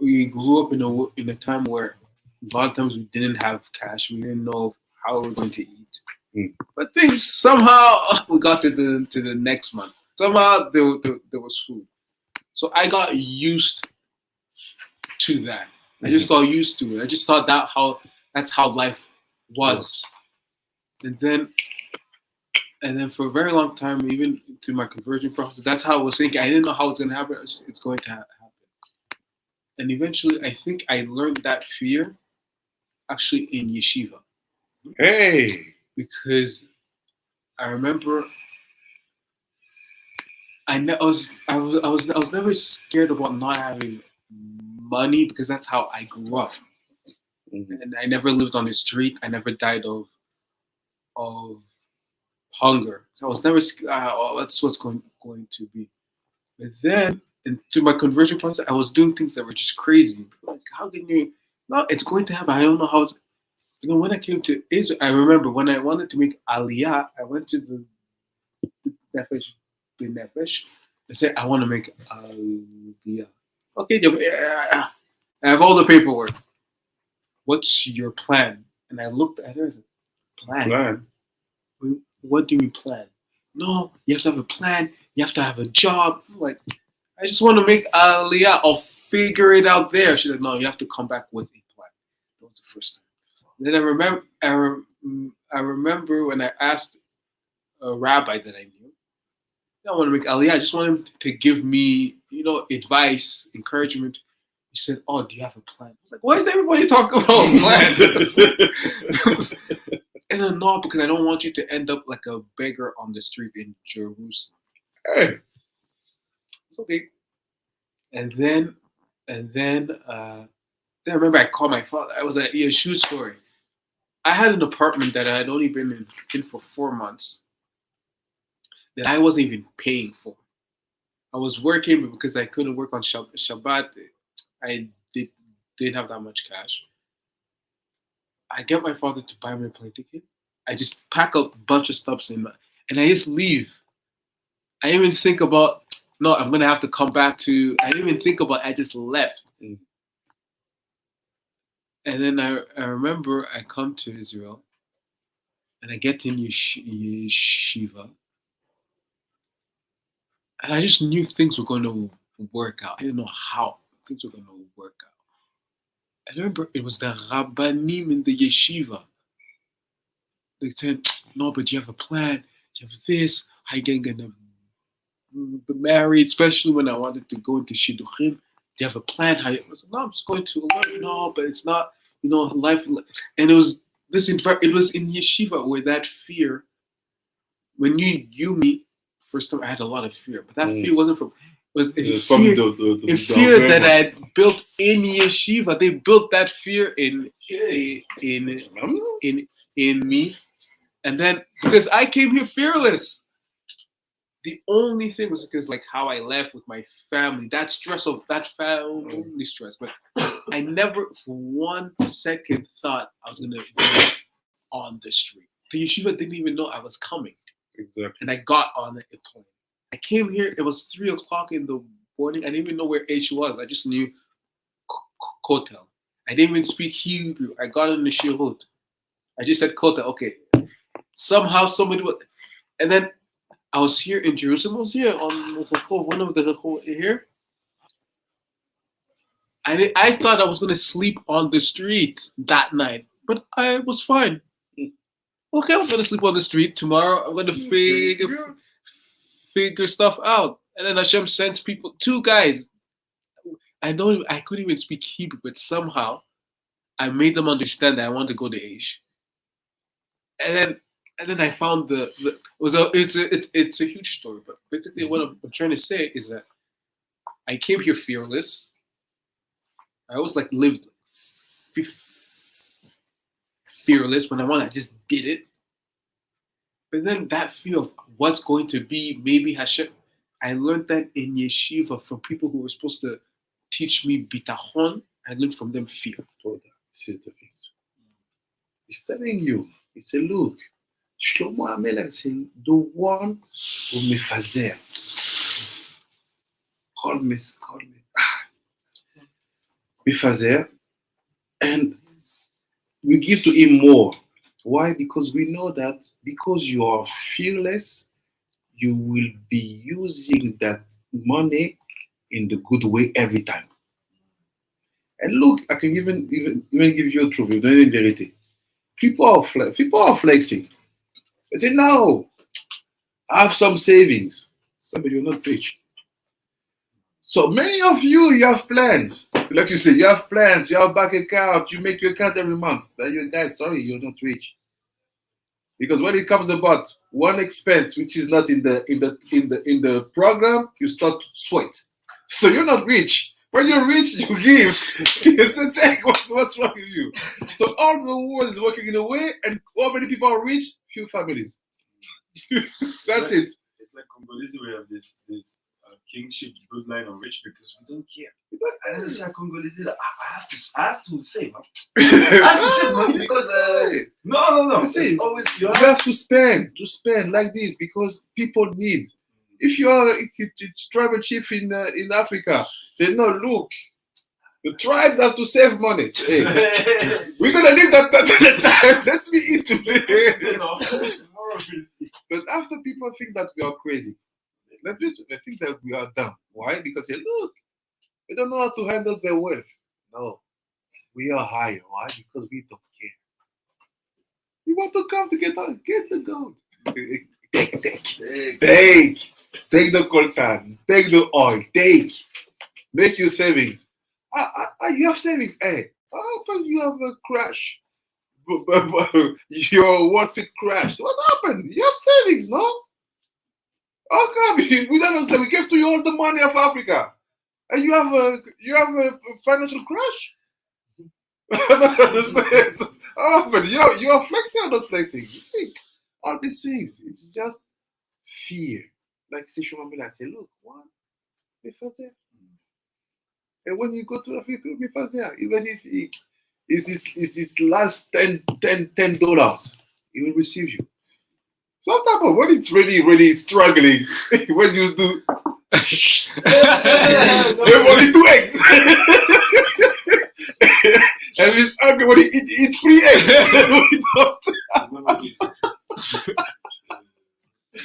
Speaker 3: we grew up in a time where a lot of times we didn't have cash, we didn't know how we were going to eat. But things somehow we got to the next month. Somehow there was food. So I got used to that. I just got used to it. I just thought that's how life was. And then for a very long time, even through my conversion process, that's how I was thinking. I didn't know how it's going to happen. It's going to happen. And eventually, I think I learned that fear actually in yeshiva.
Speaker 2: Hey!
Speaker 3: Because I remember I was never scared about not having money because that's how I grew up. And I never lived on the street. I never died of hunger. So I was never scared. That's what's going to be. But then, and through my conversion process, I was doing things that were just crazy. Like, how can you? No, it's going to happen. I don't know how. You know, when I came to Israel, I remember when I wanted to make Aliyah, I went to the Nefesh, and said, I want to make Aliyah. Okay, I have all the paperwork. What's your plan? And I looked at her and said, plan? What do you mean plan? No, you have to have a plan. You have to have a job. I'm like, I just want to make Aliyah. I'll figure it out there. She's like, no, you have to come back with a plan. That was the first time. Then I remember when I asked rabbi that I knew. I don't want to make aliyah. I just want him to give me, advice, encouragement. He said, "Oh, do you have a plan?" I was like, "Why is everybody talking about a plan?" And then, no, because I don't want you to end up like a beggar on the street in Jerusalem. Hey, it's okay. And then I remember I called my father. I was at a shoe store. I had an apartment that I had only been in for 4 months that I wasn't even paying for. I was working, but because I couldn't work on Shabbat, I didn't have that much cash. I get my father to buy me a plane ticket. I just pack up a bunch of stuff and I just leave. I didn't even think about, no, I'm going to have to come back to, I didn't even think about, I just left. Mm. And then I remember I come to Israel and I get in yeshiva. And I just knew things were going to work out. I didn't know how things were going to work out. I remember it was the Rabbanim in the yeshiva. They said, no, but you have a plan. You have this. How you going to be married? Especially when I wanted to go into Shidduchim. Do you have a plan? How you? I was like, no, I'm just going to learn. No, but it's not, life. And it was in yeshiva where that fear, when you knew me, first time I had a lot of fear. But that fear wasn't from, it was a fear that I had built in yeshiva. They built that fear in me. And then, because I came here fearless, the only thing was because how I left with my family, that stress of that family stress. But I never for 1 second thought I was going to be on the street. The yeshiva didn't even know I was coming. Exactly. And I got on the plane. I came here, it was 3 o'clock in the morning. I didn't even know where H was. I just knew Kotel. I didn't even speak Hebrew. I got in the Shirut. I just said Kotel. Okay. Somehow somebody would, and then I was here in Jerusalem. I was here on one of the Rechov here. I thought I was going to sleep on the street that night, but I was fine. Okay, I'm going to sleep on the street. Tomorrow I'm going to figure stuff out. And then Hashem sends people, 2 guys. I couldn't even speak Hebrew, but somehow I made them understand that I wanted to go to Asia. And then I found it's a huge story, but basically what I'm trying to say is that I came here fearless. I always lived fearless. When I wanted, I just did it. But then that fear of what's going to be, maybe Hashem, I learned that in yeshiva from people who were supposed to teach me bitachon. I learned from them fear. This is the thing. He's telling you, he said, look, Shlomo HaMelech said, the one who mefazer. Call me. Mefazer. And we give to him more. Why? Because we know that because you are fearless, you will be using that money in the good way every time. And look, I can even give you a truth, in verity. People are flexing. They say, no, I have some savings. So, but you're not rich. So many of you have plans. Like you say, you have plans, you have bank account, you make your account every month. But you guys, sorry, you're not rich. Because when it comes about one expense which is not in the program, you start to sweat. So you're not rich. When you're rich, you give. So take what's wrong with you. So all the world is working in a way, and how many people are rich? Few families. That's it.
Speaker 5: It's like Congolese, we have this kingship bloodline of rich because we don't care. I understand Congolese. I have to save. I have to save money because no.
Speaker 1: See, always, you have to spend like this because people need. If you're a tribal chief in Africa, they know. Look, the tribes have to save money. Hey, we're gonna leave that time. Let's be eat today. But after people think that we are crazy, they think that we are dumb. Why? Because they look, they don't know how to handle their wealth. No, we are higher. Why? Because we don't care. You want to come to get the gold. Take the coltan, take the oil, make your savings. You have savings, hey. How come you have a crash? Your Wall Street crashed. What happened? You have savings, no? How come we don't understand? We gave to you all the money of Africa, and you have a financial crash. I don't understand. How happened? You are flexing or not flexing? You see, all these things. It's just fear. Like I say, look, what? And when you go to Africa, even if it's his last $10, he will receive you. Sometimes when it's really struggling, when you do they only 2 eggs. And it's ugly when he eat 3 eggs.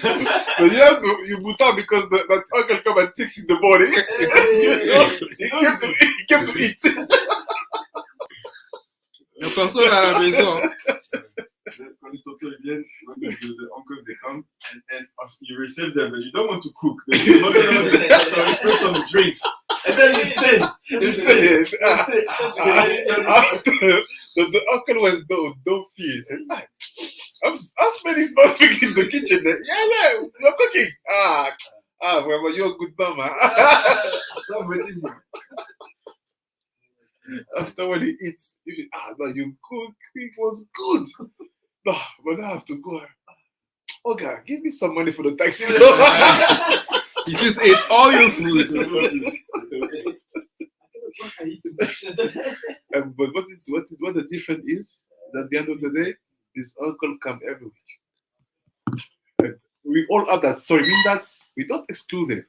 Speaker 1: But you have to boot out because that uncle come at 6 in the morning. He came to eat.
Speaker 2: La personne à la maison.
Speaker 5: Quand les tontons viennent, when the uncles they come and you receive them, but you don't want to cook. So you expect some drinks. And then you stay.
Speaker 1: The uncle was no fear. He said, I'm spending something in the kitchen. Yeah, you're cooking. Well, you're a good mama. After when he eats, no, you cook, it was good. No, but I have to go. Okay, give me some money for the taxi.
Speaker 2: You just ate all your food.
Speaker 1: But what the difference is, at the end of the day, this uncle come every week. And we all have that story. Mean that we don't exclude him.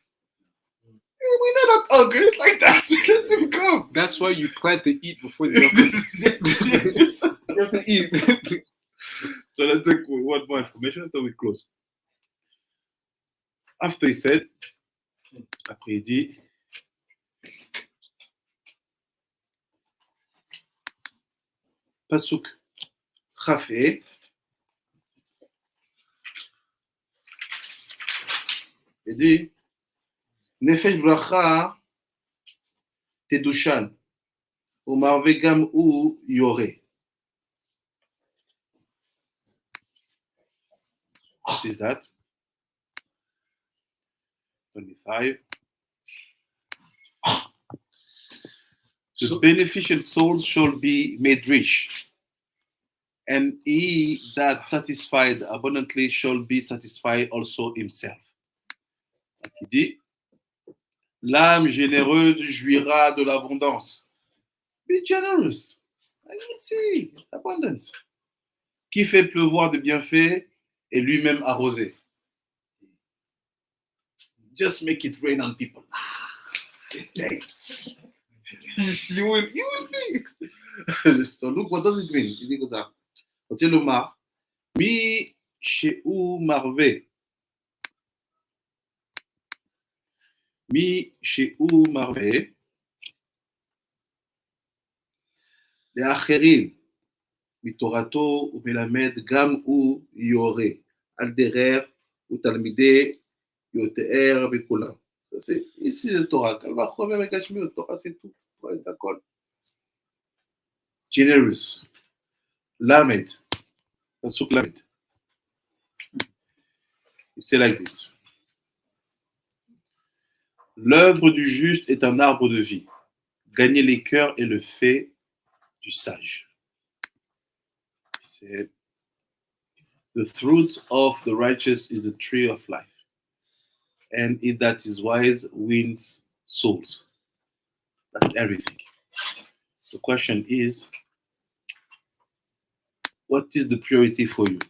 Speaker 1: We know that uncle is like that. Let him come.
Speaker 2: That's why you plan to eat before the uncle. You have to eat.
Speaker 1: So let's take one more information until we close. After he said, après il dit, Pasuk Chafé, il dit, Nefesh bracha tedushan, umarve gam u yore. What is that? 25. The beneficent soul shall be made rich, and he that satisfied abundantly shall be satisfied also himself. Il dit, l'âme généreuse jouira de l'abondance. Be generous, and you will see abundance. Qui fait pleuvoir des bienfaits et lui-même arroser. Just make it rain on people. You will be. So look, what does it mean? Il dit comme ça. Quand il le mar, mi sheu marve. Mi sheu marve. לאחרים, מתורתו ומלמד גם הוא יורה, על דרך ותלמידי יותר בכולם. Ici le Torah, quand on va trouver avec Hashmi, le Torah c'est tout, c'est הכל. Generous, Lamed, פסוק Lamed. C'est like this. L'œuvre du juste est un arbre de vie. Gagner les cœurs est le fait du sage. C'est the fruit of the righteous is the tree of life, and he that is wise wins souls. That's everything. The question is, what is the priority for you?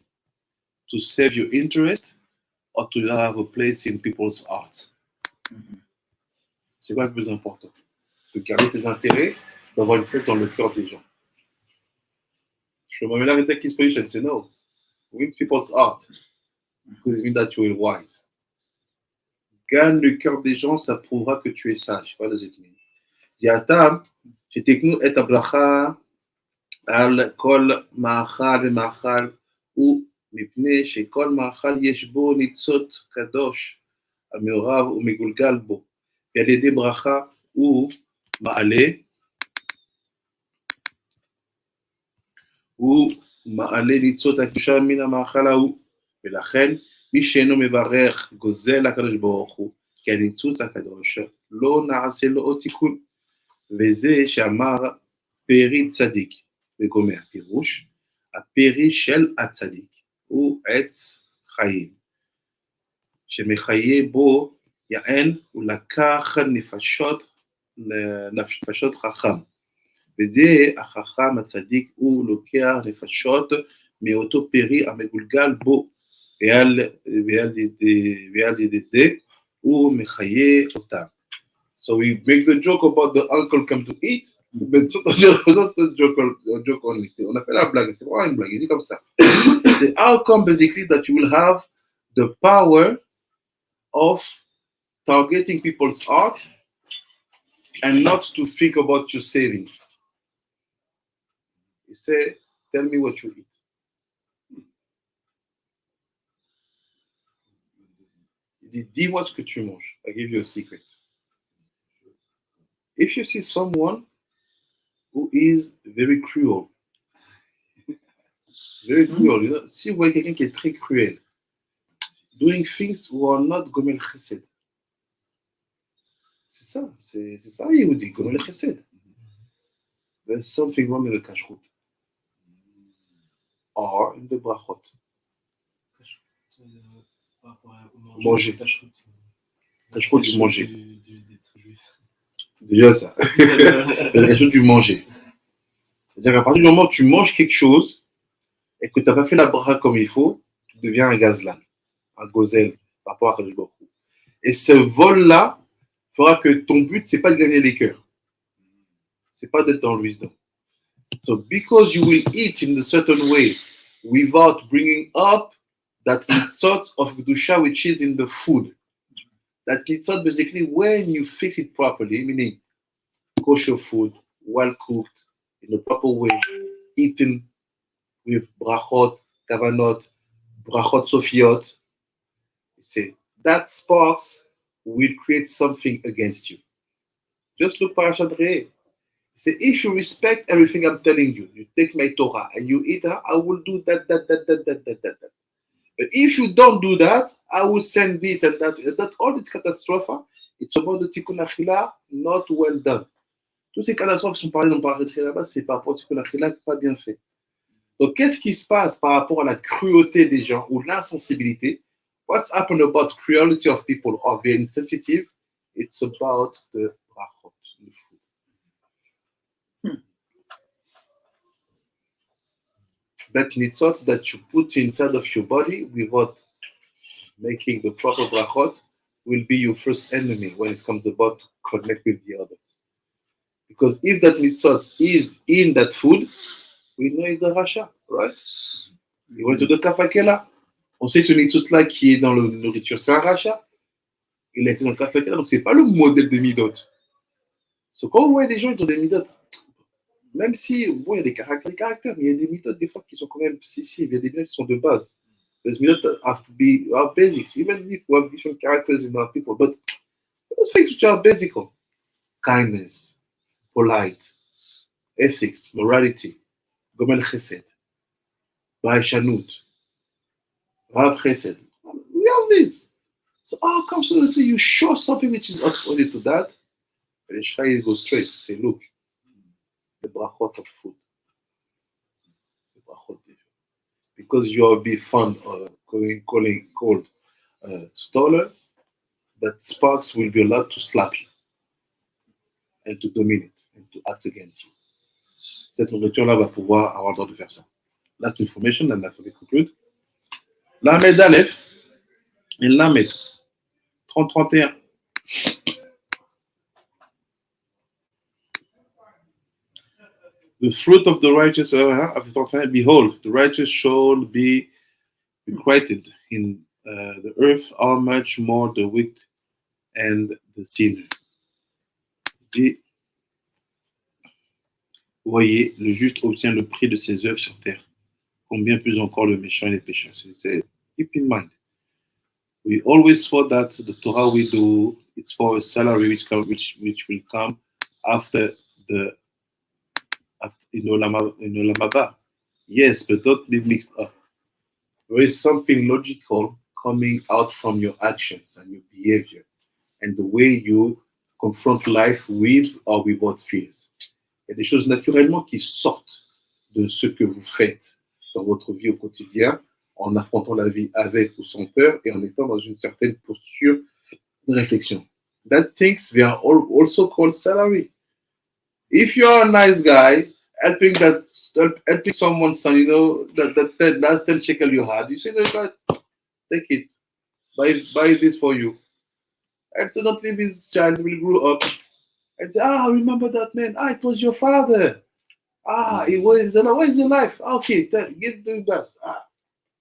Speaker 1: To save your interest or to have a place in people's hearts? C'est quoi le plus important? De garder tes intérêts, d'avoir une place dans le cœur des gens. Shomamela will take his position, say no. Wins people's heart. Because it means that you are wise. Gagne le cœur des gens, ça prouvera que tu es sage. What does it mean? Diatam, sheteknu et abracha al kol ma'achal ve'ma'achal מפני שכל מאכל יש בו ניצות קדוש, המעורב ומגולגל בו, ועל ידי ברכה הוא מעלה ניצות הקדושה מן המאכל ההוא, ולכן מי שאינו מברך גוזל לקדוש ברוך הוא, כי הניצוץ הקדוש לא נעשה לו עוד תיקון, וזה שאמר פרי צדיק, וגומר פירוש, הפרי של הצדיק הוא עץ חיים, שמחיה בו יען ולקח נפשות חכם, וזה החכם הצדיק הוא לוקח נפשות מאותו פרי המגולגל בו, ועל ידי זה הוא מחיה אותם. So we make the joke about the uncle come to eat, mais not the joke only. On a fait la blague, c'est vraiment une blague, c'est comme ça. C'est how come basically that you will have the power of targeting people's heart and not to think about your savings. You say, tell me what you eat. Il dit, dis-moi ce que tu manges. I give you a secret. If you see someone who is very cruel, you know, si vous voyez quelqu'un qui est très cruel, doing things who are not gomel chesed, c'est ça, il vous dit, gomel chesed. There's something wrong in the kashrut or in the brachot. Manger. Kashrut du manger. Déjà ça. La question du manger. C'est-à-dire qu'à partir du moment où tu manges quelque chose et que tu n'as pas fait la bracha comme il faut, tu deviens un gazlan, un gozel par rapport à Kadosh Baruch Hu. Et ce vol-là fera que ton but, c'est pas de gagner les cœurs. C'est pas d'être dans le wisdom. So because you will eat in a certain way without bringing up that sort of kedusha which is in the food. That mitzvot basically when you fix it properly, meaning kosher food, well cooked, in the proper way, eaten with brachot, kavanot, brachot sofiot, say that sparks will create something against you. Just look Parashat Re'eh. Say if you respect everything I'm telling you, you take my Torah and you eat her, I will do that. But if you don't do that, I will send this and that all this catastrophe, it's about the Tikun Achila, not well done. Toutes ces catastrophes qui sont parlées dans le Parashat là-bas, c'est par rapport au Tikun Achila pas bien fait. Donc, qu'est-ce qui se passe par rapport à la cruauté des gens ou l'insensibilité? What's happened about cruelty of people or being insensitive? It's about the brachot, the food. That nitzot that you put inside of your body without making the proper brachot will be your first enemy when it comes about to connect with the others. Because if that nitzot is in that food, we know it's a rasha, right? You went to the kafakela. On sait que ce nitzot-là qui est dans la nourriture, c'est un rachat. Il a été dans le kafakela, donc c'est pas le modèle des midot. So, quand vous voyez des gens qui ont des midot, même si, bon, il y a des caractères, mais il y a des midot des fois qui sont quand même il y a des midot qui sont de base. Those midot have to be our basics, even if we have different characters in our people, but those things which are basic: kindness, polite, ethics, morality, gomel chesed, baishanut, rav chesed. We have this. So how come so that you show something which is opposite to that? But the Shai goes straight. Say, look, the brachot of food. The brachot. Because you are be fond of called stoller, that sparks will be allowed to slap you and to dominate and to act against you. Cette nourriture-là va pouvoir avoir le droit de faire ça. Last information, and that's how we conclude. Lamed Aleph et Lamed 30-31. The fruit of the righteous, behold, the righteous shall be requited in the earth, how much more the wicked and the sinner. Et, voyez, le juste obtient le prix de ses œuvres sur terre. combien plus encore le méchant et les pécheurs. Keep in mind, we always thought that the Torah we do, it's for a salary which will come after the in Olam Haba. Yes, but don't be mixed up. There is something logical coming out from your actions and your behavior and the way you confront life with or without fears. Il y a des choses naturellement qui sortent de ce que vous faites dans votre vie au quotidien en affrontant la vie avec ou sans peur et en étant dans une certaine posture de réflexion. That things they are also called salary. If you're a nice guy helping someone's son, that last 10 shekel you had, you say, no, God, take it, buy this for you. And so not leave his child will grow up and say, remember that man? It was your father. He was, where is the life? Okay, give the best.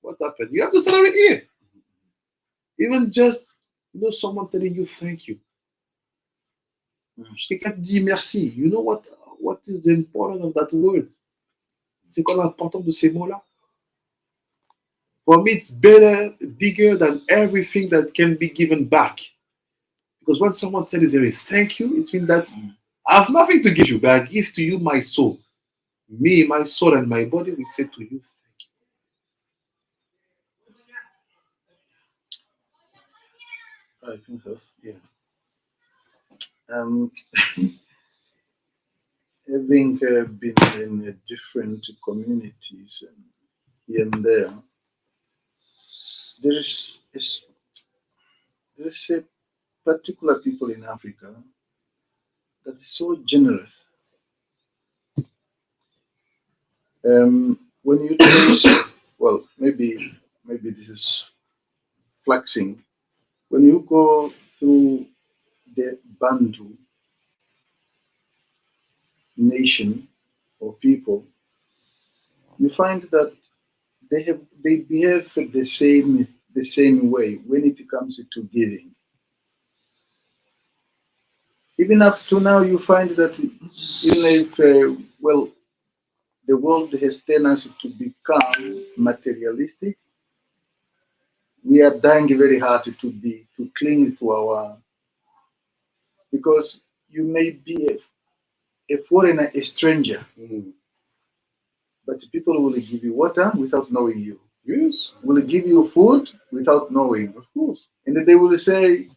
Speaker 1: What happened? You have the salary here. Even just, someone telling you thank you. Je t'ai dit merci. You know what is the importance of that word? C'est quoi l'importance de ces mots-là? For me, it's bigger than everything that can be given back. Because when someone tells you thank you, it means that I have nothing to give you, but I give to you my soul. Me, my soul, and my body, we say to you, thank you.
Speaker 6: I think so.
Speaker 1: Yeah.
Speaker 6: Having been in different communities and here and there, there is a particular people in Africa that is so generous. When you trace, well, maybe this is flaxing. When you go through the Bantu nation or people, you find that they behave the same way when it comes to giving. Even up to now, you find that even if the world has tendency to become materialistic, we are dying very hard to cling to our, because you may be a foreigner, a stranger, but people will give you water without knowing you.
Speaker 1: Yes.
Speaker 6: Will give you food without knowing, of course. And they will say,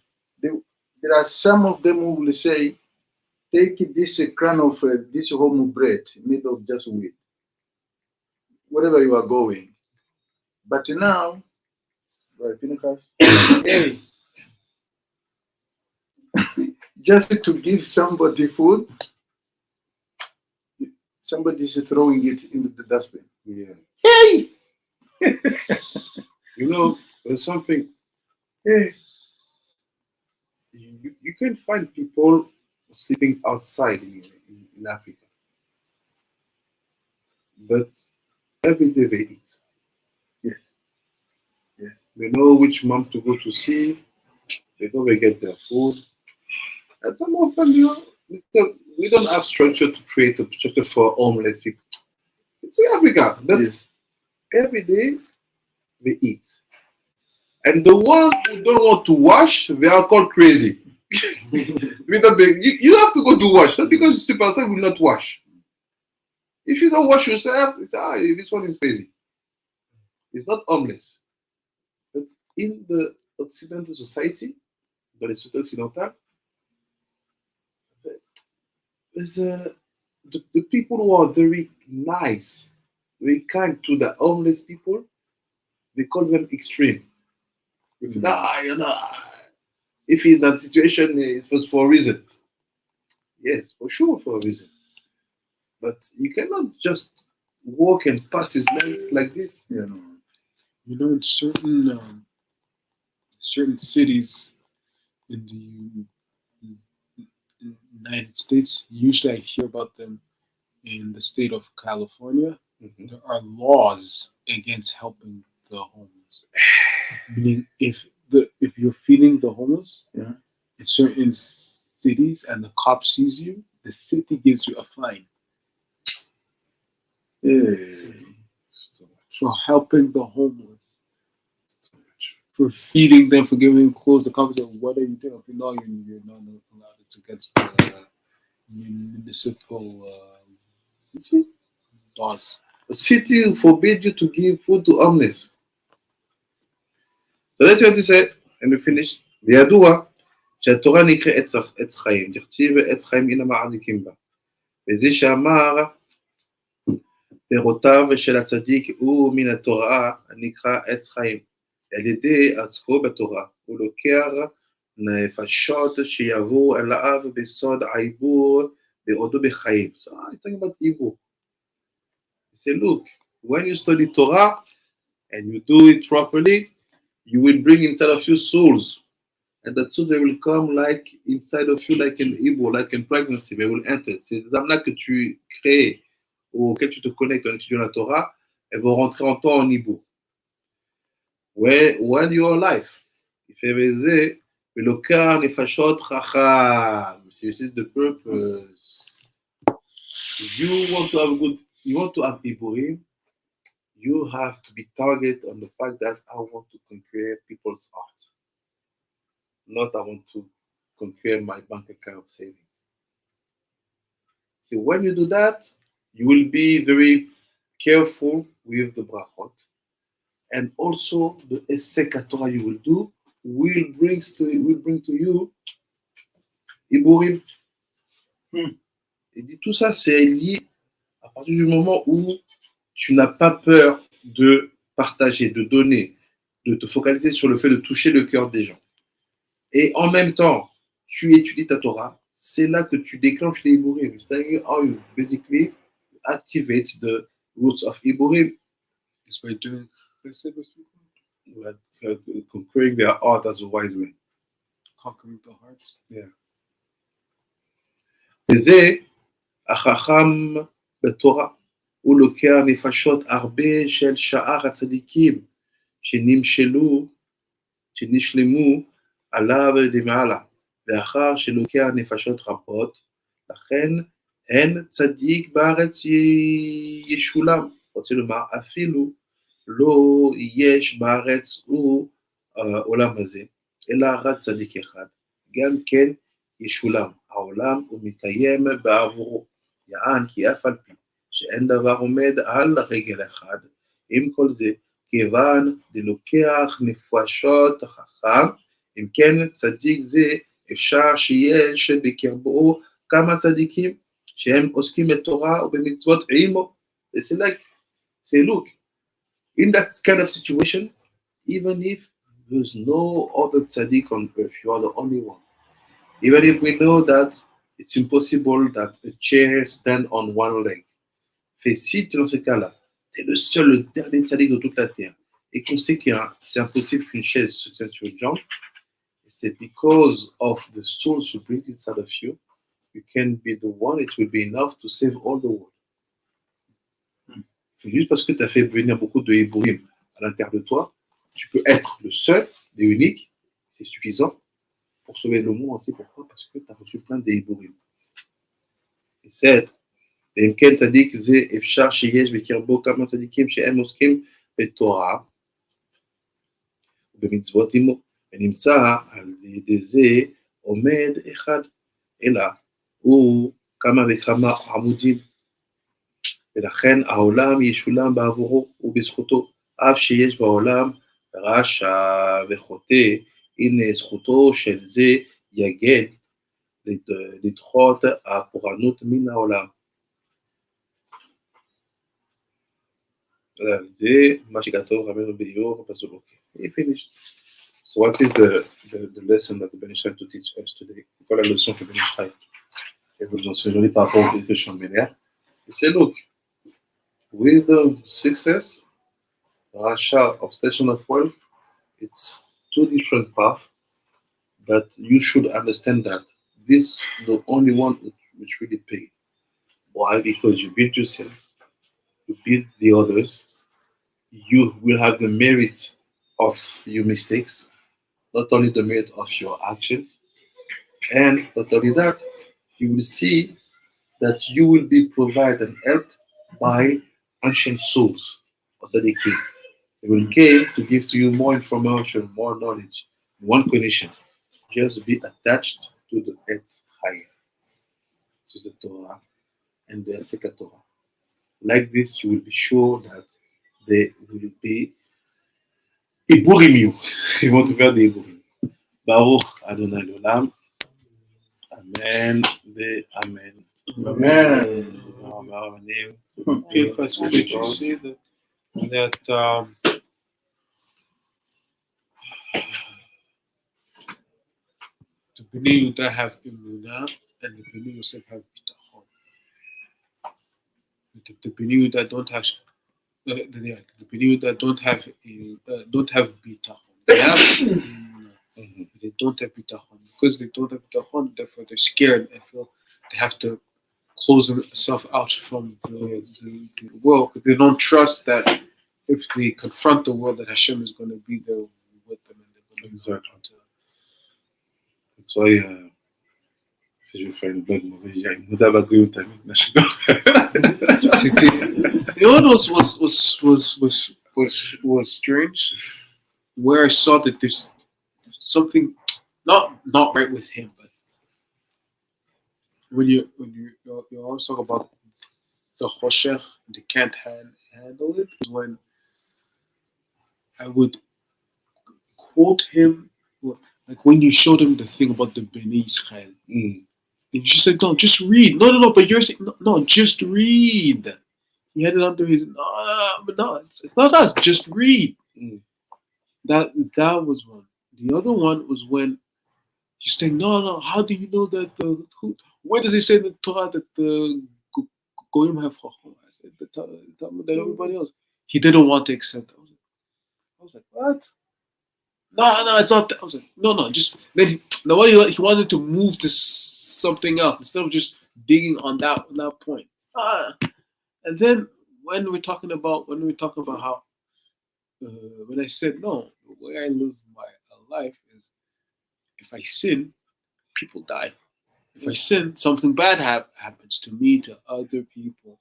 Speaker 6: there are some of them who will say, take this crown of this home bread made of just wheat, wherever you are going. But now, hey, just to give somebody food, somebody is throwing it into the dustbin.
Speaker 1: Yeah.
Speaker 6: Hey!
Speaker 1: There's something. Hey, you can find people sleeping outside in Africa, but every day they eat.
Speaker 6: Yes. Yes.
Speaker 1: They know which mom to go to see. They know they get their food. And some of them, because we don't have structure to create a structure for homeless people. It's in Africa, but
Speaker 6: Yes.
Speaker 1: every day they eat. And the ones who don't want to wash, they are called crazy. You have to go to wash, not because you sleep outside will not wash. If you don't wash yourself, it's this one is crazy. It's not homeless. But in the Occidental society, dans les sociétés occidentales, the people who are very nice, very kind to the homeless people, they call them extreme. They say, if he's in that situation, it's for a reason. Yes, for sure, for a reason. But you cannot just walk and pass his life like this.
Speaker 6: Yeah.
Speaker 3: In certain cities in the United States, usually I hear about them in the state of California.
Speaker 1: Mm-hmm.
Speaker 3: There are laws against helping the homeless. Meaning, if you're feeding the homeless,
Speaker 6: yeah,
Speaker 3: in certain cities, and the cop sees you, the city gives you a fine.
Speaker 6: Yeah.
Speaker 2: for helping the homeless, for feeding them, for giving them clothes. The conversation, what are you doing? If you know you're not allowed, it's against the municipal laws.
Speaker 1: The city forbid you to give food to homeless. So let's see what he said, and we finish. וידוע שהתורה נקרא עץ חיים, דכתיב עץ חיים הנה מחזיקים בה. וזה שאמר פירותיו של הצדיק הוא מן התורה הנקרא עץ חיים. על ידי עסקו בתורה, הוא לוקח נפשות שיבואו אליו בסוד העיבור בעודו בחיים. So I'm talking about עיבור. He said, look, when you study Torah and you do it properly, you will bring inside of you souls. And the souls, they will come like inside of you, like in Igbo, like in pregnancy, they will enter. C'est des âmes-là que tu crées ou auxquelles tu te connectes en étudiant la Torah, elles vont rentrer en toi en Igbo. When you are alive, il fait baiser, le cœur nefashot chacham. This is the purpose. If you want to have Iburim, you have to be targeted on the fact that I want to conquer people's hearts. Not I want to conquer my bank account savings. So when you do that, you will be very careful with the brachot. And also the Esek Torah you will do will bring to you Iburim. Et dit tout ça, c'est lié à partir du moment où tu n'as pas peur de partager, de donner, de te focaliser sur le fait de toucher le cœur des gens. Et en même temps, tu étudies ta Torah, c'est là que tu déclenches les Iburim. C'est-à-dire how you basically activate the roots of Iburim.
Speaker 2: It's by doing chesed with people.
Speaker 1: Conquering their heart as a wise man.
Speaker 2: Conquering the hearts.
Speaker 1: Yeah. וזה החכם בתורה, הוא לוקח נפשות הרבה של שאר הצדיקים שנשלמו עליו למעלה, ואחר שלוקח נפשות רבות, לכן אין צדיק בארץ ישולם. רוצה לומר, אפילו לא יש בארץ עולם הזה, אלא רק צדיק אחד, גם כן ישולם. העולם הוא מתקיים בעבורו, יען כי אף על פי שאין דבר עומד על רגל אחד, עם כל זה, כיוון דלוקח נפשות חכם, אם כן צדיק זה אפשר שיש בקרבו כמה צדיקים שהם עוסקים בתורה ובמצוות עמו. Say, look, in that kind of situation, even if there's no other tzaddik on earth, you are the only one. Even if we know that it's impossible that a chair stand on one leg. Fait si dans ce cas-là, tu es le seul, le dernier tzaddik de toute la terre, et qu'on sait que c'est impossible qu'une chaise se tienne sur une jambe, c'est because of the souls you bring inside of you, you can be the one, it will be enough to save all the world. C'est juste parce que tu as fait venir beaucoup de Iburim à l'intérieur de toi, tu peux être le seul, l'unique, c'est suffisant pour sauver le monde entier. Pourquoi? Parce que tu as reçu plein de Iburim. Et c'est ואם כן צדיק זה אפשר שיש בקרבו כמה צדיקים שהם עוסקים בתורה ובמצוות עמו, ונמצא על ידי זה עומד אחד, אלא הוא כמה וכמה עמודים, ולכן העולם ישולם בעבורו ובזכותו, אף שיש בעולם רשע וחוטא, הנה זכותו של זה יגד לדחות הפורענות מן העולם. זה מה שכתוב רבנו באיוב בפסוק. He finished. So what is the lesson that the Ben Ish Chai to teach us today? C'est quoi la leçon que Ben Ish Chai vous enseigne aujourd'hui par rapport aux questions binaires? Il say, look, wisdom, success, rasha, obsession of wealth, it's two different paths, but you should understand that this is the only one which really pays. Why? Because you build yourself, you build the others, you will have the merit of your mistakes, not only the merit of your actions, and not only that, you will see that you will be provided and helped by ancient souls, After they came. They will came to give to you more information, more knowledge. One condition. Just be attached to the heads higher. This is the Torah and the second Torah. Like this, you will be sure that they will be Iburim you. Ils vont te faire des Iburim. Baruch Adonai L'olam. Amen. Amen.
Speaker 6: Amen.
Speaker 3: Okay, Pastor, did you say that the Bnei Yehuda have Emunah and the Bnei Yosef have Bitachon? The Bnei Yehuda don't have the Bnei Yehuda don't have Bitachon. They have Emunah, but they don't have Bitachon. Because they don't have Bitachon, therefore they're scared and feel they have to close themselves out from the world. Because they don't trust that if they confront the world, that Hashem is going to be there with them and they're going to
Speaker 1: Exactly. That's why si je fais une blague mauvaise, il y a une Mouda Bagoyou Tamik.
Speaker 3: You know what was strange? Where I saw that there's something not right with him, but when you always talk about the Choshech, they can't handle it. When I would quote him, like when you showed him the thing about the Bnei Israel, and you said, "No, just read." No, but you're saying, "No, just read." He had it under his. No, it's not us. Just read. That was one. The other one was when you say, "No. How do you know that where does it say in the Torah that the Goyim have chacham?" I said, "The Talmud that everybody else." He didn't want to accept it. I was like, "What? No, it's not that." I was like, "No, just then." He wanted to move to something else instead of just digging on that point. And then when we're talking about how when I said no, the way I live my life is if I sin, people die. If I sin, something bad happens to me, to other people.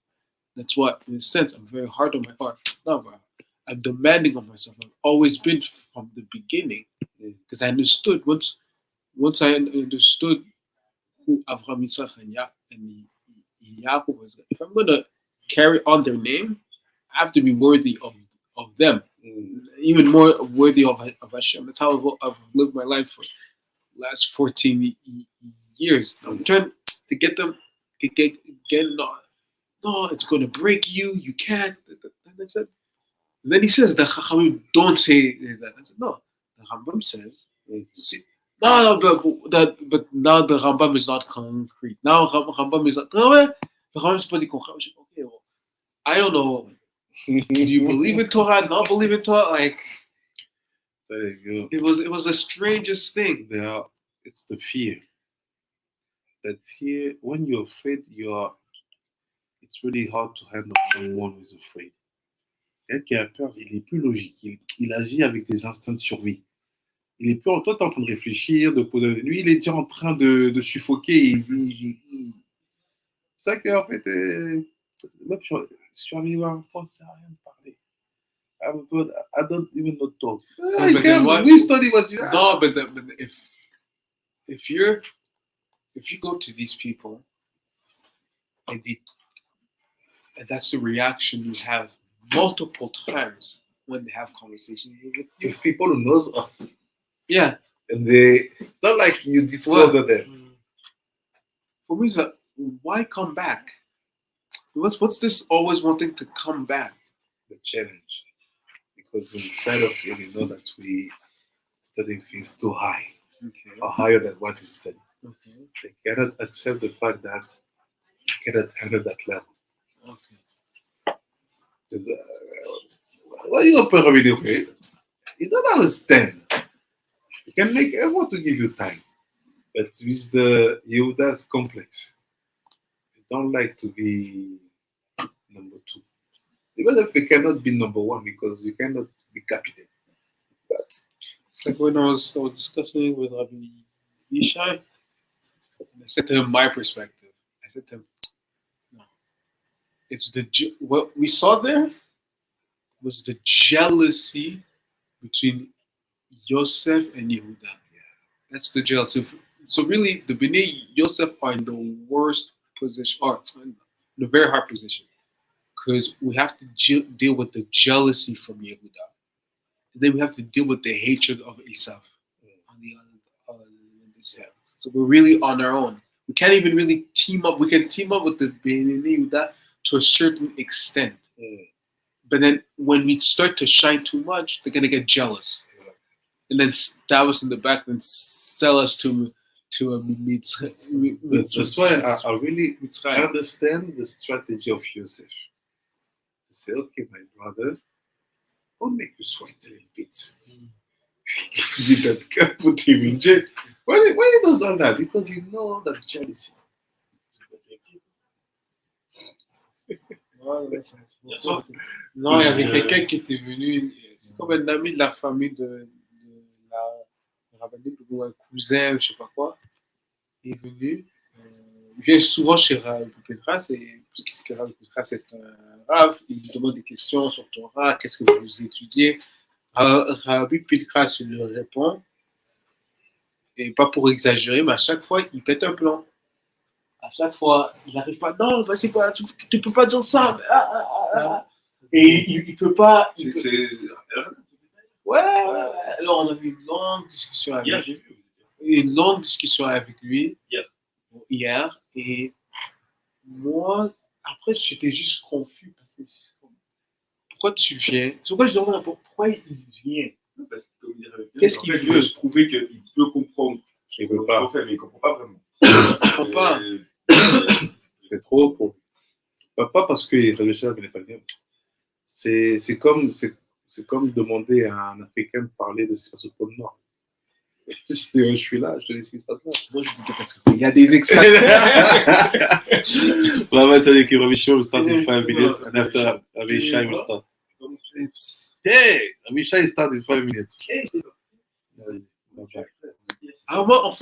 Speaker 3: That's why, in a sense, I'm very hard on my heart. Not very hard. I'm demanding of myself. I've always been from the beginning because I understood once I understood who Avraham, Yitzchak, and Yaakov was. If I'm going to carry on their name, I have to be worthy of them, even more worthy of Hashem. That's how I've lived my life for the last 14 years. I'm trying to get them to get no, it's going to break you. You can't. And I said, and then he says, the Chachamim don't say that. I said, no, the Rambam says, no, but now the Rambam is not concrete. Now Rambam is not. The Rambam is pretty concrete. Okay, well, I don't know. Do you believe in Torah? Not believe in Torah? Like,
Speaker 1: there you go.
Speaker 3: It was the strangest thing.
Speaker 1: It's the fear. That fear, when you're afraid, it's really hard to handle someone who's afraid. Quelqu'un qui a peur, il est plus logique. Il agit avec des instincts de survie. Il est plus toi, t'es en train de réfléchir, de poser. Lui, il est déjà en train de suffoquer. C'est ça qu'en fait, même si tu arrives à un point, ça sert à rien de parler. I don't even know talk. We study what you have.
Speaker 3: No, but if you go to these people and that's the reaction you have multiple times when they have conversations with you.
Speaker 1: With people who knows us.
Speaker 3: Yeah.
Speaker 1: And it's not like you discover them.
Speaker 3: For me, it's like, why come back? What's this always wanting to come back?
Speaker 1: The challenge. Because inside of you, we know that we studying things too high.
Speaker 3: Okay.
Speaker 1: Or higher than what we study.
Speaker 3: Okay.
Speaker 1: They cannot accept the fact that you cannot handle that level.
Speaker 3: Okay.
Speaker 1: Because when you open a video, okay, you don't understand. You can make effort to give you time. But with the Yehuda's complex, you don't like to be number two. Even if you cannot be number one because you cannot be captain. But
Speaker 3: it's like when I was discussing with Rabbi Yishai, and I said to him my perspective. I said to him, no, it's what we saw there was the jealousy between Yosef and Yehuda. That's the jealousy. So really, the Bnei Yosef are in the worst position, or in a very hard position, because we have to deal with the jealousy from Yehuda, and then we have to deal with the hatred of Esav on the other side. So we're really on our own. We can't even really team up. We can team up with the Bnei Yehuda to a certain extent, but then when we start to shine too much, they're gonna get jealous, and then stab us in the back and sell us to a Midreshet.
Speaker 1: That's why I really understand the strategy of Yosef. To say, okay, my brother, I'll make you sweat a little bit. Give that guy, put him in jail. Why he does all that? Because you know that jealousy.
Speaker 3: Non, il y avait quelqu'un qui était venu, c'est comme un ami de la famille de la rabbinite, ou un cousin, je sais pas quoi. Il est venu, il vient souvent chez Rabbi Peroush, et puisque Rabbi Peroush est un Rav, il lui demande des questions sur Torah, qu'est-ce que vous étudiez. Rabbi Peroush lui répond, et pas pour exagérer, mais à chaque fois, il pète un plan. À chaque fois, il n'arrive pas, non, bah c'est pas, tu peux pas dire ça. Et il peut pas. Ouais. Alors, on a eu une longue discussion avec lui. Une longue discussion avec lui hier. Et moi, après, j'étais juste confus. Parce que, pourquoi tu viens? C'est pourquoi je demande pourquoi il vient.
Speaker 5: Parce que,
Speaker 3: qu'est-ce qu'il veut?
Speaker 5: Il veut se prouver qu'il peut comprendre.
Speaker 1: Il veut pas.
Speaker 5: Mais il ne comprend pas vraiment.
Speaker 3: Il ne comprend pas.
Speaker 1: C'est trop pour. Pas parce qu'il réfléchit à n'est pas bien. C'est comme demander à un Africain de parler de ce qui se passe au pôle Nord. Je suis là, je te dis ce qui se passe là.
Speaker 3: Moi, je dis parce qu'il y a des extraits.
Speaker 1: Rabbi Tzaddik, Rabbi Shimon will start in 5 minutes, and after Rabbi Shai will start. Hey, Rabbi Shai start in 5 minutes.
Speaker 3: Alors moi, en fait,